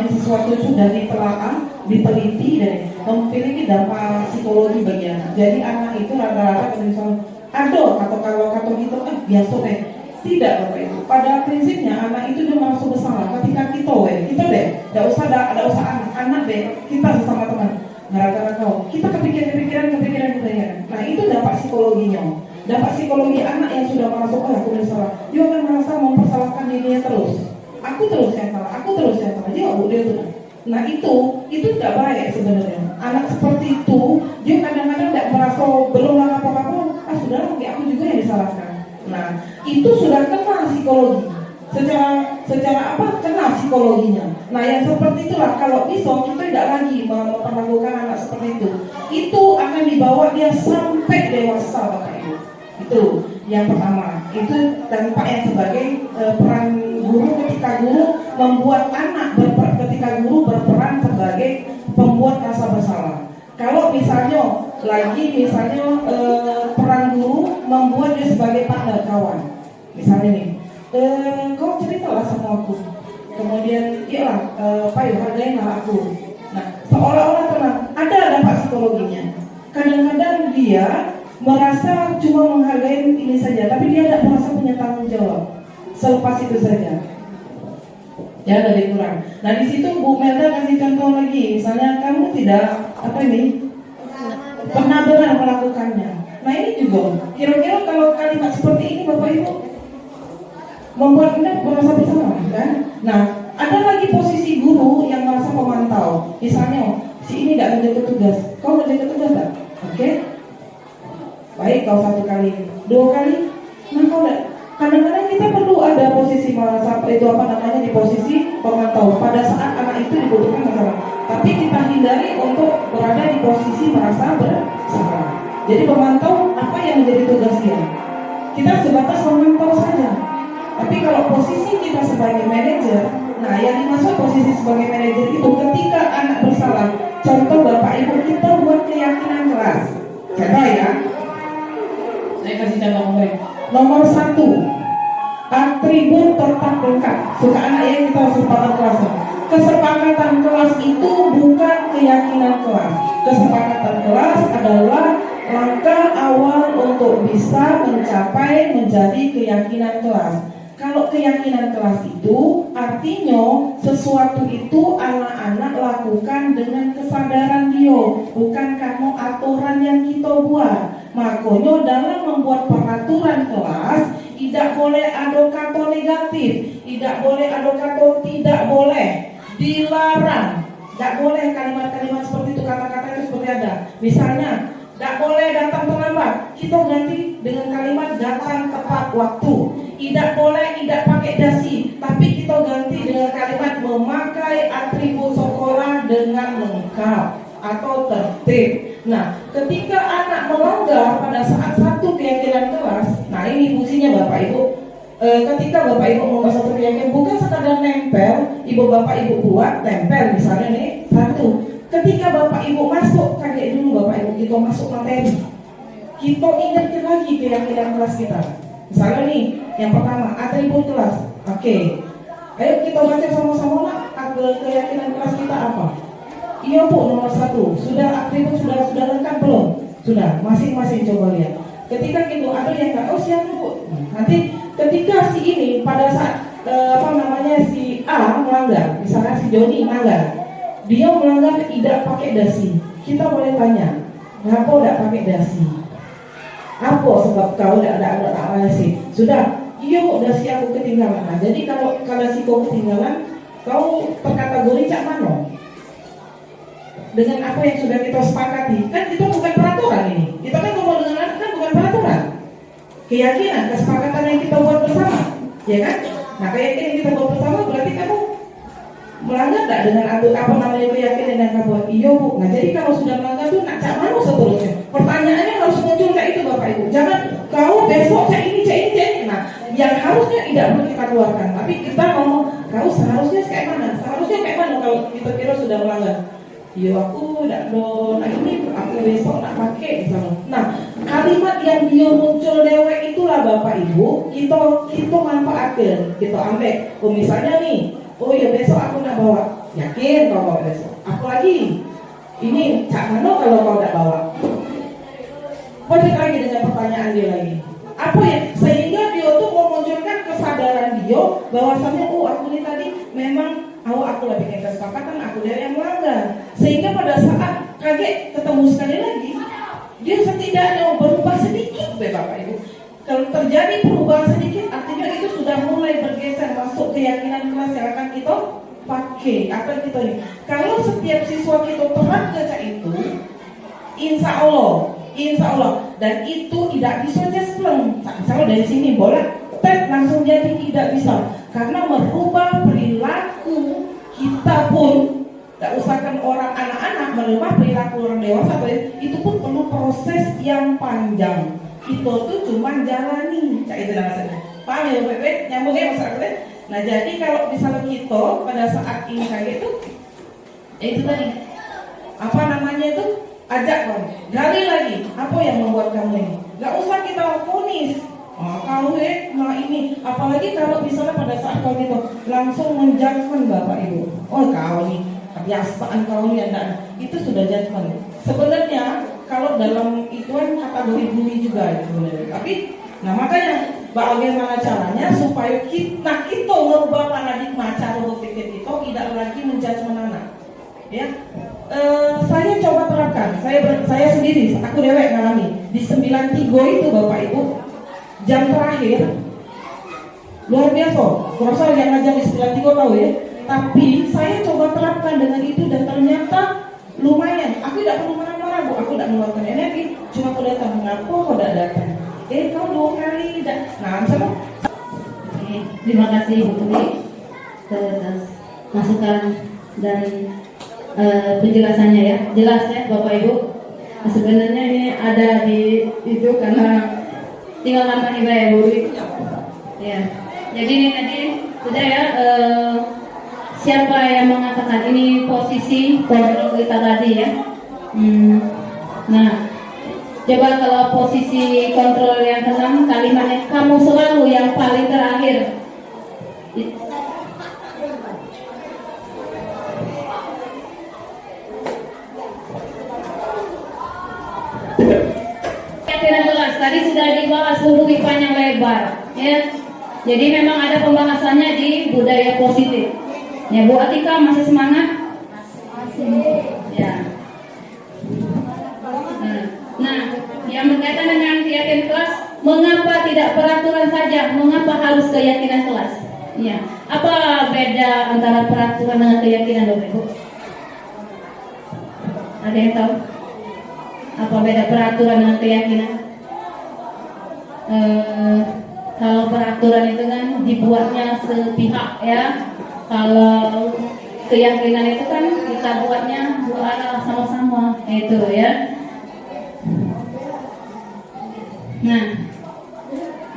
sesuatu sudah ditelaah, diteliti dan memiliki dampak psikologi bagi anak. Jadi anak itu rata-rata misalnya atau kalau gitu biasa deh. Tidak Bapak Ibu. Pada prinsipnya anak itu dia merasa bersalah ketika kita deh, tidak usah anak deh, kita sesama teman. Gara-gara kau, kita kepikiran. Nah itu dampak psikologinya. Dampak psikologi anak yang sudah merasa aku bersalah, dia akan merasa mempersalahkan dirinya terus. Aku terus yang salah. Dia tuh. Nah itu tidak baik sebenarnya. Anak seperti itu, dia kadang-kadang tidak merasa belum apa-apa. Sudah aku juga yang disalahkan. Nah itu sudah kenal psikologi. Secara kenal psikologinya. Nah yang seperti itulah kalau bisa kita tidak lagi memperlakukan anak seperti itu akan dibawa dia sampai dewasa Bapak Ibu. Itu yang pertama. Itu dampak yang sebagai peran guru ketika guru membuat anak ketika guru berperan sebagai pembuat rasa bersalah. Kalau misalnya peran guru membuat dia sebagai partner kawan. Misalnya nih, kau ceritalah sama aku. Kemudian, iyalah, hargailah aku. Nah, seolah-olah tenang. Ada dampak psikologinya. Kadang-kadang dia merasa cuma menghargai ini saja, tapi dia tidak merasa punya tanggung jawab. Selepas itu saja. Ya, lebih kurang. Nah, di situ Bu Melda kasih contoh lagi. Misalnya kamu tidak pernah benar melakukannya. Nah, ini juga. Kira-kira kalau kalimat seperti ini Bapak Ibu membuat Anda merasa bersalah, kan? Nah, ada lagi posisi guru yang merasa pemantau. Misalnya, si ini tidak menjaga tugas. Kau menjaga tugas tak? Oke? Baik, kau 1 kali, 2 kali. Nah, kau tidak. Kadang-kadang kita perlu ada posisi merasa di posisi pemantau pada saat anak itu dibutuhkan masalah. Tapi kita hindari untuk berada di posisi merasa bersalah. Jadi pemantau apa yang menjadi tugas dia? Kita sebatas memantau saja. Tapi kalau posisi kita sebagai manajer, nah yang dimaksud posisi sebagai manajer itu ketika anak bersalah. Contoh Bapak Ibu kita buat keyakinan kelas. Contoh ya. Saya kasih contoh nomor 1, atribut tetap lengkap. Suka anak yang kita kesepakatan kelas. Kesepakatan kelas itu bukan keyakinan kelas. Kesepakatan kelas adalah langkah awal untuk bisa menjadi keyakinan kelas. Kalau keyakinan kelas itu artinya sesuatu itu anak-anak lakukan dengan kesadaran dia, bukan karena aturan yang kita buat. Makanya dalam membuat peraturan kelas tidak boleh ada kata negatif, tidak boleh ada kata tidak boleh, dilarang. Tidak boleh kalimat-kalimat seperti itu, kata-kata itu seperti ada. Misalnya, tidak boleh datang terlambat. Kita ganti dengan kalimat datang tepat waktu. Tidak boleh tidak pakai dasi, tapi kita ganti dengan kalimat memakai atribut sekolah dengan lengkap atau tertib. Nah, ketika anak melanggar pada saat satu keyakinan kelas, nah ini fungsinya Bapak Ibu. Ketika Bapak Ibu mengubah satu keyakinan, bukan sekadar nempel, Ibu Bapak Ibu buat tempel misalnya nih 1. Ketika Bapak Ibu masuk, kayak dulu Bapak Ibu kita masuk materi, kita ingatkan lagi keyakinan kelas kita. Misalnya nih, yang pertama atribut kelas. Oke. Ayo kita baca sama-sama lah keyakinan kelas kita apa? Iya Bu, nomor 1. Sudah atribut sudah lengkap belum? Sudah. Masing-masing coba lihat. Ketika kita ada yang nggak, siapa Bu? Nanti ketika si ini pada saat si A melanggar, misalnya si Joni melanggar, dia melanggar tidak pakai dasi. Kita boleh tanya, kenapa tidak pakai dasi? Apa sebab kau tidak ada dasi? Sudah, iya kok dasi aku ketinggalan. Nah, jadi kalau si kau ketinggalan, kau terkategori cak mana? Dengan apa yang sudah kita sepakati, kan itu bukan peraturan ini. Kita kan ngomong dengan anak kan bukan peraturan. keyakinan, kesepakatan yang kita buat bersama, ya kan? Nah, keyakinan yang kita buat bersama berarti kamu melanggar tak dengan apa namanya keyakinan yang kamu buat? Iya Bu. Nah, jadi kalau sudah melanggar tuh nak cak mana seterusnya? Pertanyaannya harus muncul kayak itu Bapak Ibu. Jangan kau besok cak ini. Nah, yang harusnya tidak perlu kita keluarkan, tapi kita ngomong kau seharusnya kayak mana? Seharusnya kayak mana kalau kita kira sudah melanggar? Iya aku tidak do, nah ini aku besok nak pakai misalnya. Nah, kalimat yang dia muncul dewek itulah Bapak Ibu kita manfaatkan, kita ambil. Oh misalnya nih, oh ya besok aku nak bawa, yakin kau bawa besok. Aku lagi, ini cak mana kalau kau tidak bawa? Balik lagi dengan pertanyaan dia lagi. Apa ya? Sehingga dia tuh memunculkan kesadaran dia bahwasannya, oh aku ini tadi memang aku lah bikin kesepakatan, aku dia yang melanggar. Sehingga pada saat kaget ketemu sekali lagi, dia setidaknya berubah sedikit, Bapak Ibu. Kalau terjadi perubahan sedikit, artinya itu sudah mulai bergeser masuk keyakinan kelas yang akan kita pakai. Apa kita ini? Kalau setiap siswa kita terapkan itu, insya Allah, dan itu tidak bisa jespleng. Misalnya dari sini bola, langsung jadi tidak bisa. Karena merubah perilaku kita pun, tidak usahkan orang anak-anak, merubah perilaku orang dewasa, itu pun perlu proses yang panjang. Kita tuh cuma jalani, cak itu maksudnya. Paham ya Bapak? Nyambung ya masyarakat? Nah jadi kalau misalnya kita pada saat ini kayak itu tadi, apa namanya itu? Ajak kamu, gali lagi, apa yang membuat kamu ini? Gak usah kita vonis. Kau nah ini, apalagi kalau misalnya pada saat kau gitu langsung menjudgment Bapak Ibu. Oh kau nih, kebiasaan kau nih ada, itu sudah judgment. Sebenarnya kalau dalam ituan kategori bully juga itu sebenarnya. Tapi, nah makanya bagaimana caranya supaya kita merubah paradigma cara berpikir kita tidak lagi menjudgment anak. Ya, saya coba terapkan. Saya sendiri, aku dewek ngalami di 93 itu Bapak Ibu. Jam terakhir luar biasa, kurasa yang ngajar di 93 tahu ya. Tapi saya coba terapkan dengan itu dan ternyata lumayan. Aku tidak perlu marah-marah Bu, aku tidak mengeluarkan energi, cuma aku datang. Mengapa kau tidak datang? Kau 2 kali tidak. Nah, misalnya. Terima kasih Bu Tuli atas masukan dan penjelasannya ya. Jelas ya Bapak Ibu. Nah, sebenarnya ini ada di itu karena tinggal nambahin ya Bu. Ya. Jadi ini tadi sudah ya, siapa yang mengatakan ini posisi kontrol kita tadi ya. Nah, coba kalau posisi kontrol yang ke-6 kalimatnya kamu selalu yang paling terakhir. Keyakinan kelas tadi sudah dibahas dulu panjang lebar ya. Jadi memang ada pembahasannya di budaya positif. Ya Bu Atika masih semangat? Ya. Nah, yang berkaitan dengan keyakinan kelas, mengapa tidak peraturan saja? Mengapa harus keyakinan kelas? Ya. Apa beda antara peraturan dengan keyakinan Bapak Ibu? Ada yang tahu? Apa beda peraturan dengan keyakinan? Kalau peraturan itu kan dibuatnya sepihak ya. Kalau keyakinan itu kan kita buatnya dua arah sama-sama itu ya. Nah,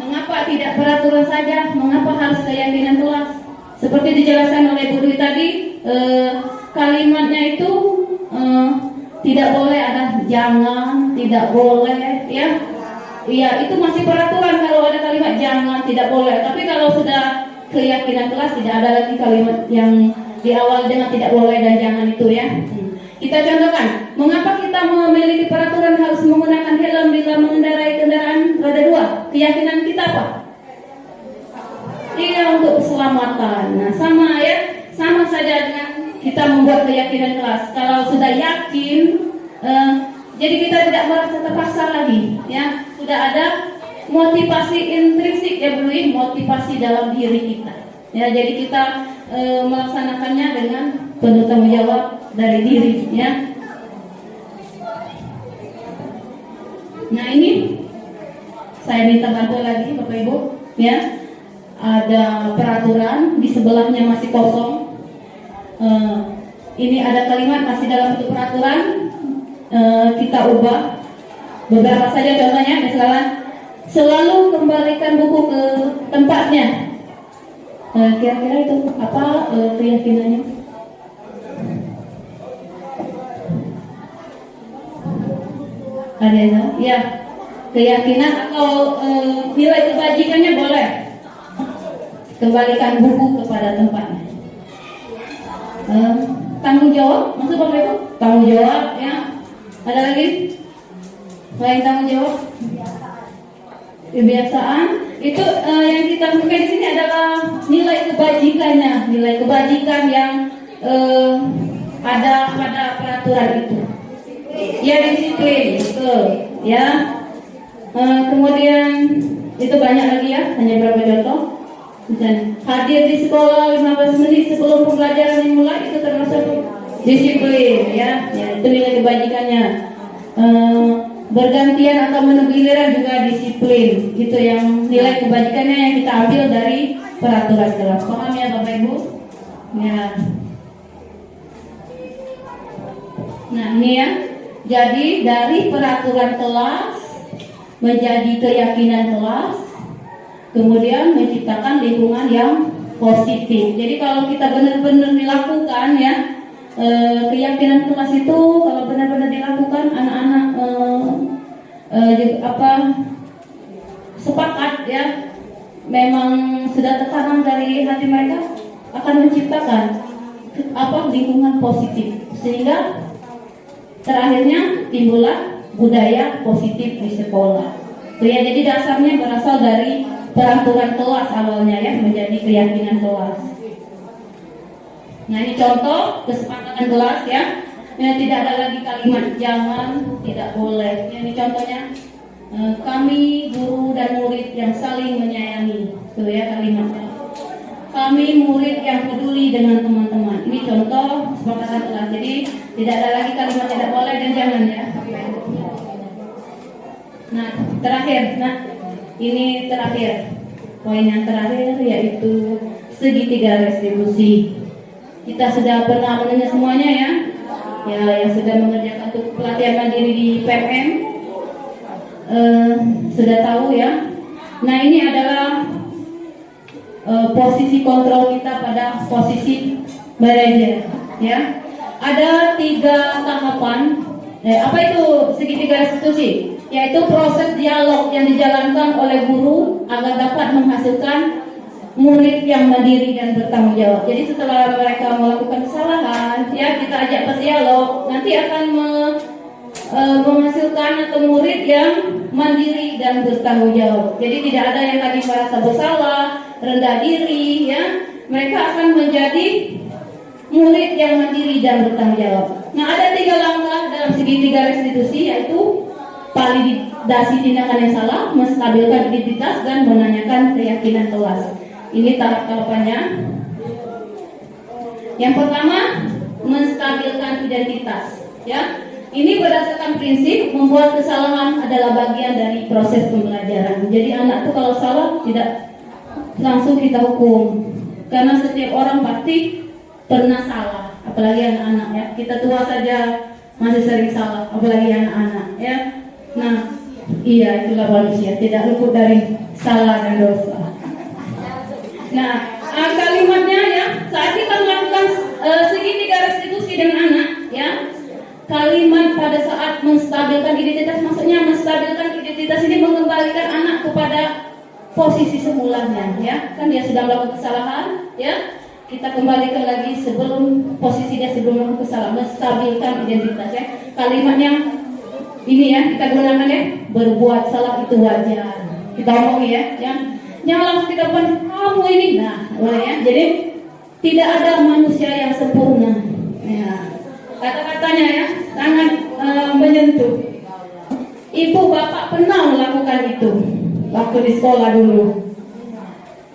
mengapa tidak peraturan saja? Mengapa harus keyakinan kelas? Seperti dijelaskan oleh Bu Dwi tadi, kalimatnya itu tidak boleh ada jangan, tidak boleh ya. Iya, itu masih peraturan kalau ada kalimat jangan, tidak boleh. Tapi kalau sudah keyakinan kelas tidak ada lagi kalimat yang di awal dengan tidak boleh dan jangan itu ya. Kita contohkan, mengapa kita memiliki peraturan harus menggunakan helm bila mengendarai kendaraan roda 2? Keyakinan kita apa? Iya, untuk keselamatan. Nah, sama ya, sama saja dengan kita membuat keyakinan kelas. Kalau sudah yakin, jadi kita tidak merasa terpaksa lagi, ya. Sudah ada motivasi intrinsik ya Bu, motivasi dalam diri kita. Ya, jadi kita melaksanakannya dengan penuh tanggung jawab dari diri, ya. Nah ini saya minta bantuan lagi Bapak Ibu, ya. Ada peraturan di sebelahnya masih kosong. Ini ada kalimat masih dalam bentuk peraturan. Kita ubah beberapa saja contohnya, misalnya selalu kembalikan buku ke tempatnya. Kira-kira itu apa keyakinannya? Ada yang tahu? Ya, keyakinan atau nilai kebajikannya boleh. Kembalikan buku kepada tempatnya. Tanggung jawab, maksud Bapak Ibu? Tanggung jawab, ya. Ada lagi? Selain tanggung jawab? Kebiasaan. Itu yang kita buka di sini adalah nilai kebajikannya, nilai kebajikan yang ada pada peraturan itu. Ya, disiplin, betul. Ya. Kemudian itu banyak lagi ya, hanya beberapa contoh. Misalnya, hadir di sekolah 15 menit sebelum pembelajaran dimulai, itu termasuk disiplin, ya. Ya, itu nilai kebajikannya. Bergantian atau menu giliran juga disiplin. Itu yang nilai kebajikannya yang kita ambil dari peraturan kelas. Paham ya Bapak Ibu? Ya. Nah, ini ya. Jadi dari peraturan kelas menjadi keyakinan kelas, kemudian menciptakan lingkungan yang positif. Jadi kalau kita benar-benar dilakukan ya, keyakinan kelas itu kalau benar-benar dilakukan, anak-anak sepakat ya, memang sudah tertanam dari hati mereka, akan menciptakan lingkungan positif, sehingga terakhirnya timbullah budaya positif di sekolah. Ya, jadi dasarnya berasal dari peraturan kelas awalnya ya, menjadi keyakinan kelas. Nah, ini contoh kesepakatan kelas ya. Tidak ada lagi kalimat jangan, tidak boleh. Ini contohnya, kami guru dan murid yang saling menyayangi. Itu ya kalimatnya. Kami murid yang peduli dengan teman-teman. Ini contoh kesepakatan kelas. Jadi tidak ada lagi kalimat tidak boleh dan jangan ya. Nah, terakhir. Nah, ini terakhir. Poin yang terakhir yaitu segitiga restribusi. Kita sudah pernah mendengar semuanya ya. Ya, yang sudah mengerjakan untuk pelatihan mandiri di PMM sudah tahu ya. Nah, ini adalah posisi kontrol kita pada posisi manajer ya. Ada 3 tahapan. Apa itu segitiga restitusi? Yaitu proses dialog yang dijalankan oleh guru agar dapat menghasilkan murid yang mandiri dan bertanggung jawab. Jadi setelah mereka melakukan kesalahan, ya kita ajak berdialog, nanti akan menghasilkan atau murid yang mandiri dan bertanggung jawab. Jadi tidak ada yang tadi merasa bersalah, rendah diri, ya. Mereka akan menjadi murid yang mandiri dan bertanggung jawab. Nah, ada 3 langkah dalam segitiga restitusi, yaitu validasi tindakan yang salah, menstabilkan identitas, dan menanyakan keyakinan kelas. Ini tahap-tahapannya. Yang pertama, menstabilkan identitas. Ya, ini berdasarkan prinsip membuat kesalahan adalah bagian dari proses pembelajaran. Jadi anak tuh kalau salah tidak langsung kita hukum, karena setiap orang pasti pernah salah, apalagi anak-anak ya. Kita tua saja masih sering salah, apalagi anak-anak ya. Nah, iya, itulah manusia, tidak luput dari salah dan dosa. Nah, kalimatnya ya, saat kita melakukan segitiga restitusi dengan anak ya, kalimat pada saat menstabilkan identitas, maksudnya menstabilkan identitas ini mengembalikan anak kepada posisi semulanya ya. Kan dia sudah melakukan kesalahan ya, kita kembalikan lagi sebelum posisi dia sebelum melakukan kesalahan, menstabilkan identitas ya. Kalimatnya ini ya, kita gunakan ya, berbuat salah itu wajar. Kita omong ya, jangan langsung kita bilang kamu ini, nah boleh ya. Jadi tidak ada manusia yang sempurna. Ya. Kata-katanya ya sangat menyentuh. Ibu bapak pernah melakukan itu waktu di sekolah dulu.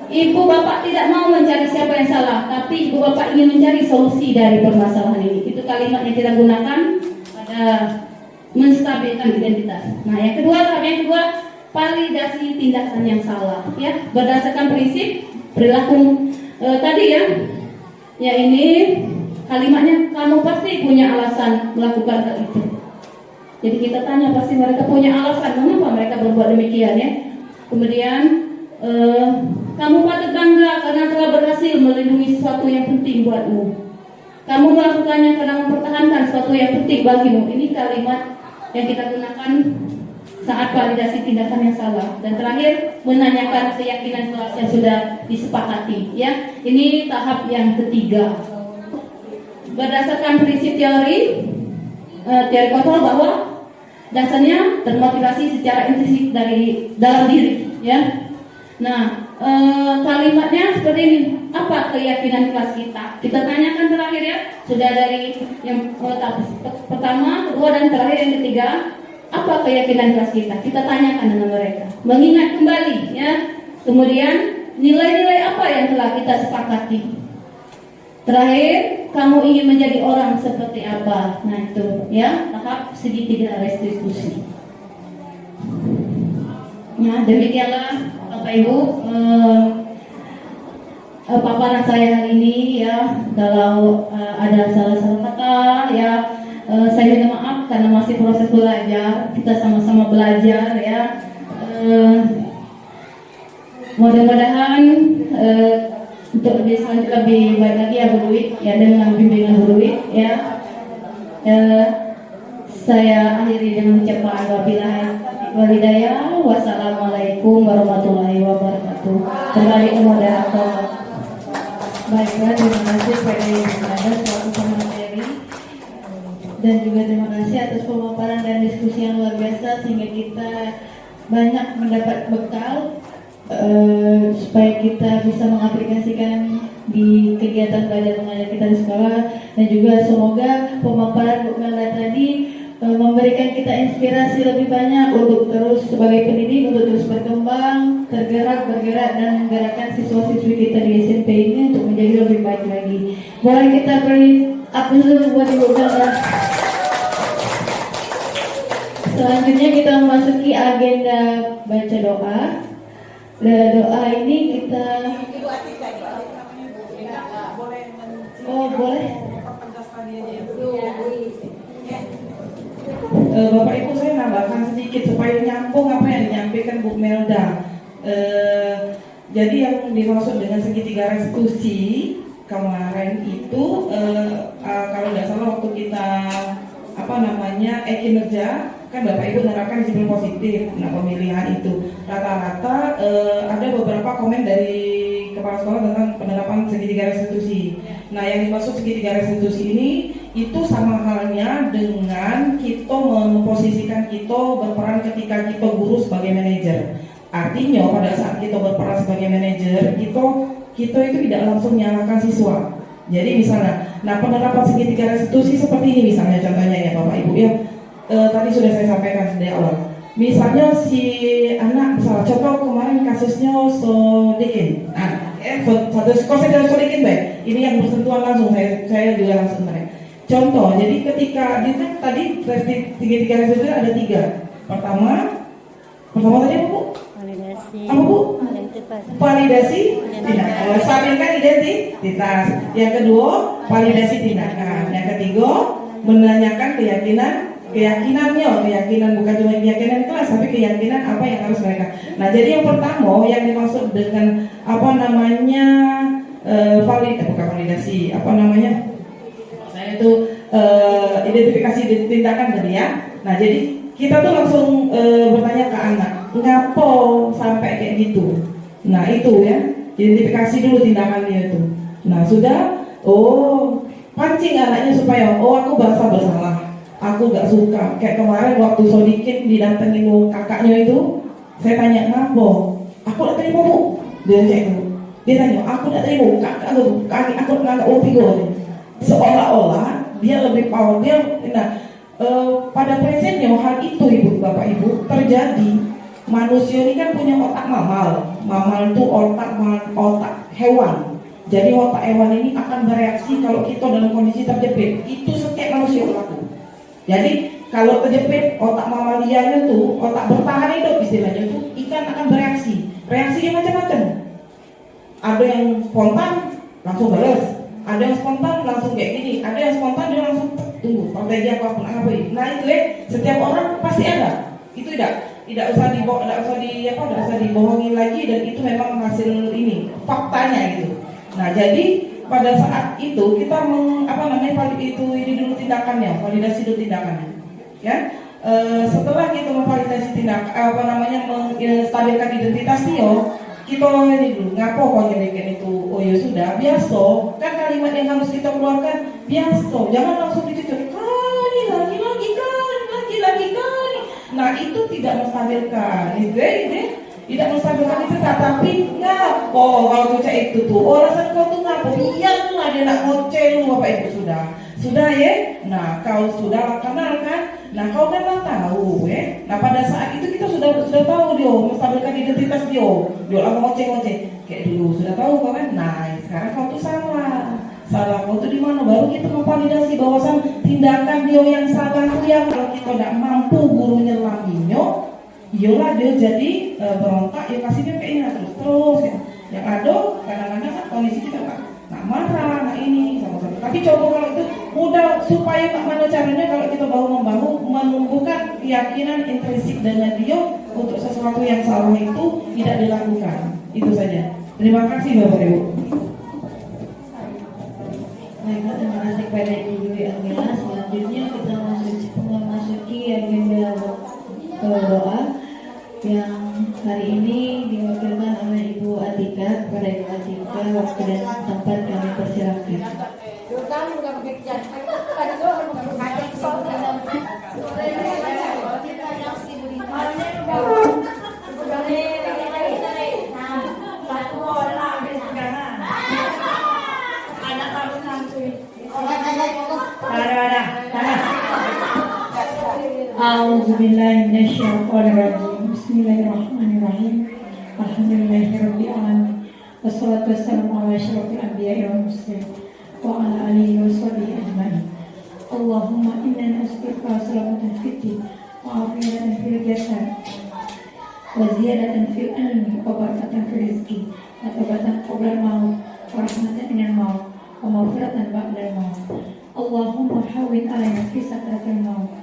Ibu bapak tidak mau mencari siapa yang salah, tapi ibu bapak ingin mencari solusi dari permasalahan ini. Itu kalimat yang kita gunakan pada menstabilkan identitas. Nah, yang kedua, validasi tindakan yang salah, ya, berdasarkan prinsip perilaku tadi ya. Ya, ini kalimatnya kamu pasti punya alasan melakukan hal itu. Jadi kita tanya, pasti mereka punya alasan mengapa mereka berbuat demikian ya. Kemudian kamu patut bangga karena telah berhasil melindungi sesuatu yang penting buatmu. Kamu melakukannya karena mempertahankan sesuatu yang penting bagimu. Ini kalimat yang kita gunakan saat validasi tindakan yang salah. Dan terakhir, menanyakan keyakinan kelas yang sudah disepakati. Ya, ini tahap yang ketiga. Berdasarkan prinsip teori kontrol bahwa dasarnya termotivasi secara intrinsik dari dalam diri. Ya, nah kalimatnya seperti ini. Apa keyakinan kelas kita? Kita tanyakan terakhir ya. Sudah dari yang pertama, kedua, dan terakhir yang ketiga. Apa keyakinan kelas kita? Kita tanyakan dengan mereka. Mengingat kembali ya. Kemudian nilai-nilai apa yang telah kita sepakati? Terakhir, kamu ingin menjadi orang seperti apa? Nah itu ya, tahap segitiga restitusi. Nah demikianlah Bapak Ibu paparan saya hari ini ya. Kalau ada salah-salah kata ya, saya minta maaf karena masih proses belajar. Kita sama-sama belajar ya. Mudah-mudahan untuk lebih baik lagi ya Bu Dwi ya, dengan bimbingan Bu Dwi ya. Saya akhiri dengan ucapan wabillahi wassalamualaikum warahmatullahi wabarakatuh. Kembali ke moderator. Baiklah, terima kasih kepada Ibu Nada selaku pemateri, dan juga terima kasih atas pemaparan dan diskusi yang luar biasa sehingga kita banyak mendapat bekal supaya kita bisa mengaplikasikan di kegiatan belajar mengajar kita di sekolah. Dan juga semoga pemaparan Bu Melda tadi memberikan kita inspirasi lebih banyak untuk terus sebagai pendidik, untuk terus berkembang, bergerak dan menggerakkan siswa-siswi kita di SMP ini untuk menjadi lebih baik lagi. Boleh kita beri aplaus dulu buat Ibu Melda. Selanjutnya kita memasuki agenda baca doa. Doa ini kita boleh. Bapak Ibu, saya nambahkan sedikit supaya nyambung apa yang dinyampaikan Bu Melda. Jadi yang dimaksud dengan segitiga restitusi kemarin itu kalau nggak salah waktu kita kinerja kan Bapak Ibu menerapkan disiplin positif. Nah, pemilihan itu rata-rata ada beberapa komen dari kepala sekolah tentang penerapan segitiga restitusi. Nah, yang dimaksud segitiga restitusi ini itu sama halnya dengan kita memposisikan kita berperan ketika kita guru sebagai manajer. Artinya pada saat kita berperan sebagai manajer, kita itu tidak langsung menyalahkan siswa. Jadi misalnya, nah penerapan segitiga restitusi seperti ini misalnya contohnya ya Bapak Ibu ya. Tadi sudah saya sampaikan dari awal. Misalnya si anak, misalnya contoh kemarin kasusnya Sodikin. Satu kasus Sodikin baik. Ini yang bersentuhan langsung, saya juga langsung mereka. Contoh, jadi ketika tadi segitiga restitusi ada 3. Pertama tadi apa Bu? Validasi. Apa Bu? Validasi Tindakan. Stabilkan identitas. Yang kedua, validasi tindakan. Yang ketiga, menanyakan keyakinan bukan cuma keyakinan kelas, tapi keyakinan apa yang harus mereka. Nah, jadi yang pertama yang dimaksud dengan validasi, saya itu identifikasi tindakan tadi ya. Nah, jadi kita tuh langsung bertanya ke anak, ngapo sampai kayak gitu. Nah, itu ya, identifikasi dulu tindakannya itu. Nah, sudah, pancing anaknya supaya, aku merasa bersalah, aku gak suka. Kayak kemarin waktu Sodikin didatengin kakaknya itu, saya tanya, ngapo? Aku gak terima Bu. Dia tanya, aku gak terima aku gak mau tiga. Seolah-olah dia lebih power dia. Nah, pada prinsipnya hal itu Ibu Bapak Ibu terjadi. Manusia ini kan punya otak mamal itu otak hewan. Jadi otak hewan ini akan bereaksi kalau kita dalam kondisi terjepit. Itu setiap manusia berlaku. Jadi kalau terjepit, otak mamalianya tuh, otak bertahan hidup istilahnya tuh Ada yang spontan langsung balas, ada yang spontan langsung kayak gini, ada yang spontan dia langsung tunggu strategi apapun apa ini. Nah itu ya, setiap orang pasti ada. Itu tidak usah dibohongin lagi, dan itu memang hasil ini faktanya gitu. Nah jadi pada saat itu kita ini dulu tindakannya, validasi dulu tindakannya, ya. Setelah kita memvalidasi menstabilkan identitas Tio, kita ini dulu ngapo kok nyelekin itu. Oh ya sudah, biasa kan kalimat yang harus kita keluarkan biasa, jangan langsung dicucuk kali lagi. Nah itu tidak menstabilkan, tidak menstabilkan itu. Tapi ngapo kalau cucuk itu tuh alasan kau tuh ngapo, biarlah dia nak ngoceh dulu bapak ibu sudah ya. Nah kau sudah kenalkan. Nah kau kan lah tahu ya. Nah pada saat itu kita sudah tahu dia menstabilkan identitas dia lah ngoceh kayak dulu sudah tahu kau kan. Nah sekarang kau tuh salah kau tuh di mana, baru kita memvalidasi bahwasan tindakan dia yang salah tuh yang kalau kita tidak mampu gurunya laminya, iyalah dia jadi berontak, ya kasih dia kayak ini terus ya. Yang ada kadang-kadang kan kondisi kita nak marah, nak ini sama-sama. Tapi coba kalau itu mudah, supaya mana caranya kalau kita baru menumbuhkan keyakinan intrinsik dengan dia untuk sesuatu yang salah itu tidak dilakukan. Itu saja. Terima kasih Bapak Ibu. Baiklah, terima kasih kepada Ibu Angela. Selanjutnya kita memasuki agenda doa yang hari ini diwakilkan oleh Ibu Atika. Kepada Ibu Atika, waktu dan tempat kami persilakan. A'udzubillahi minasyaitonirrajim. Bismillahirrahmanirrahim. Alhamdulillahirabbil alamin. Wassalatu wassalamu ala asyrofil anbiya'i wal mursalin wa ala alihi washabihi ajmain. Allahumma inna nas'aluka salamatan fid din wa afiyatan fil jasad wa ziyadatan fil ilmi wa barakatan fil rizqi wa tawbatan qabla al-maut wa rahmatan minal maut wa maghfiratan ba'da al-maut. Allahumma hawwin alaina fi sakratil maut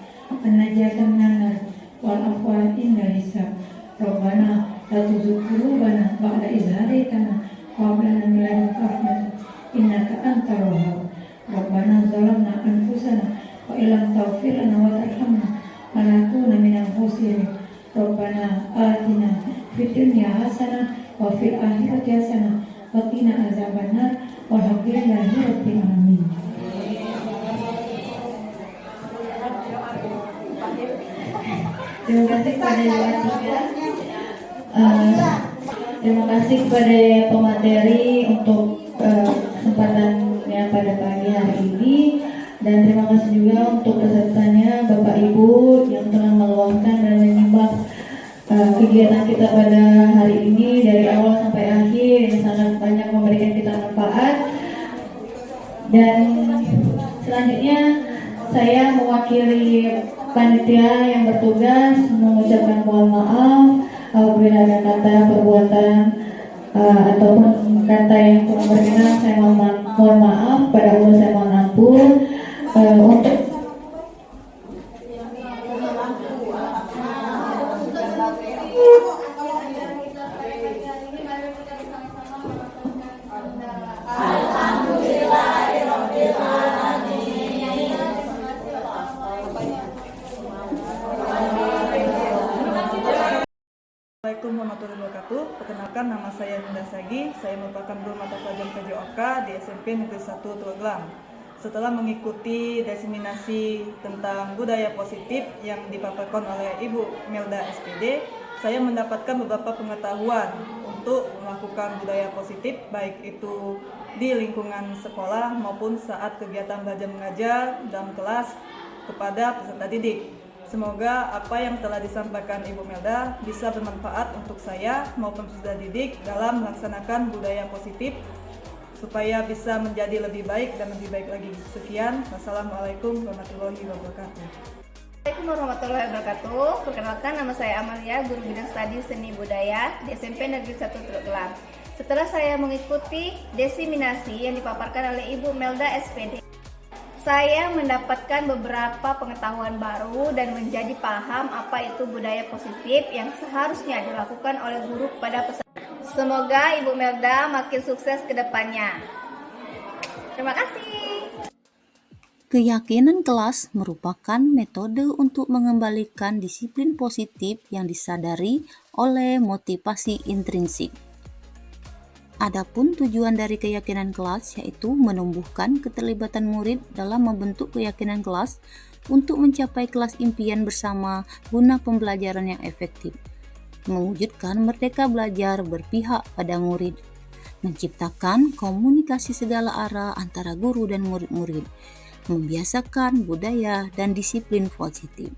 an-najatan minan nar wal afwa indal hisab. Rabbana la tuzigh qulubana ba'da idh hadaytana wa hab lana min ladunka rahmatan innaka antal wahhab. Rabbana zalamna anfusana wa illam taghfir lana wa tarhamna lanakunanna minal khasirin. Rabbana atina fid dunya hasanah wa fil akhirati hasanah wa qina azabannar walhamdulillahi rabbil alamin. Terima kasih kepada Ibu Atika. Terima kasih kepada pemateri untuk kesempatannya pada pagi hari ini, dan terima kasih juga untuk pesertanya Bapak Ibu yang telah meluangkan dan menyimak kegiatan kita pada hari ini dari awal sampai akhir, yang sangat banyak memberikan kita manfaat. Dan selanjutnya saya mewakili panitia yang bertugas mengucapkan mohon maaf apabila ada kata, perbuatan ataupun kata yang kurang berkenan. Saya mohon maaf, pada Allah saya mohon ampun. Untuk Assalamualaikum warahmatullahi wabarakatuh. Perkenalkan, nama saya Nunda Sagi. Saya merupakan guru mata pelajaran PJOK di SMP Negeri 1 Tuagelang. Setelah mengikuti diseminasi tentang budaya positif yang dipaparkan oleh Ibu Melda SPD, saya mendapatkan beberapa pengetahuan untuk melakukan budaya positif, baik itu di lingkungan sekolah maupun saat kegiatan belajar mengajar dalam kelas kepada peserta didik. Semoga apa yang telah disampaikan Ibu Melda bisa bermanfaat untuk saya maupun peserta didik dalam melaksanakan budaya positif supaya bisa menjadi lebih baik dan lebih baik lagi. Sekian, wassalamualaikum warahmatullahi wabarakatuh. Assalamualaikum warahmatullahi wabarakatuh. Perkenalkan, nama saya Amalia, guru bidang studi seni budaya di SMP Negeri 1 Tuagelang. Setelah saya mengikuti diseminasi yang dipaparkan oleh Ibu Melda SPD, saya mendapatkan beberapa pengetahuan baru dan menjadi paham apa itu budaya positif yang seharusnya dilakukan oleh guru pada peserta. Semoga Ibu Melda makin sukses ke depannya. Terima kasih. Keyakinan kelas merupakan metode untuk mengembalikan disiplin positif yang disadari oleh motivasi intrinsik. Adapun tujuan dari keyakinan kelas yaitu menumbuhkan keterlibatan murid dalam membentuk keyakinan kelas untuk mencapai kelas impian bersama guna pembelajaran yang efektif, mewujudkan merdeka belajar berpihak pada murid, menciptakan komunikasi segala arah antara guru dan murid-murid, membiasakan budaya dan disiplin positif.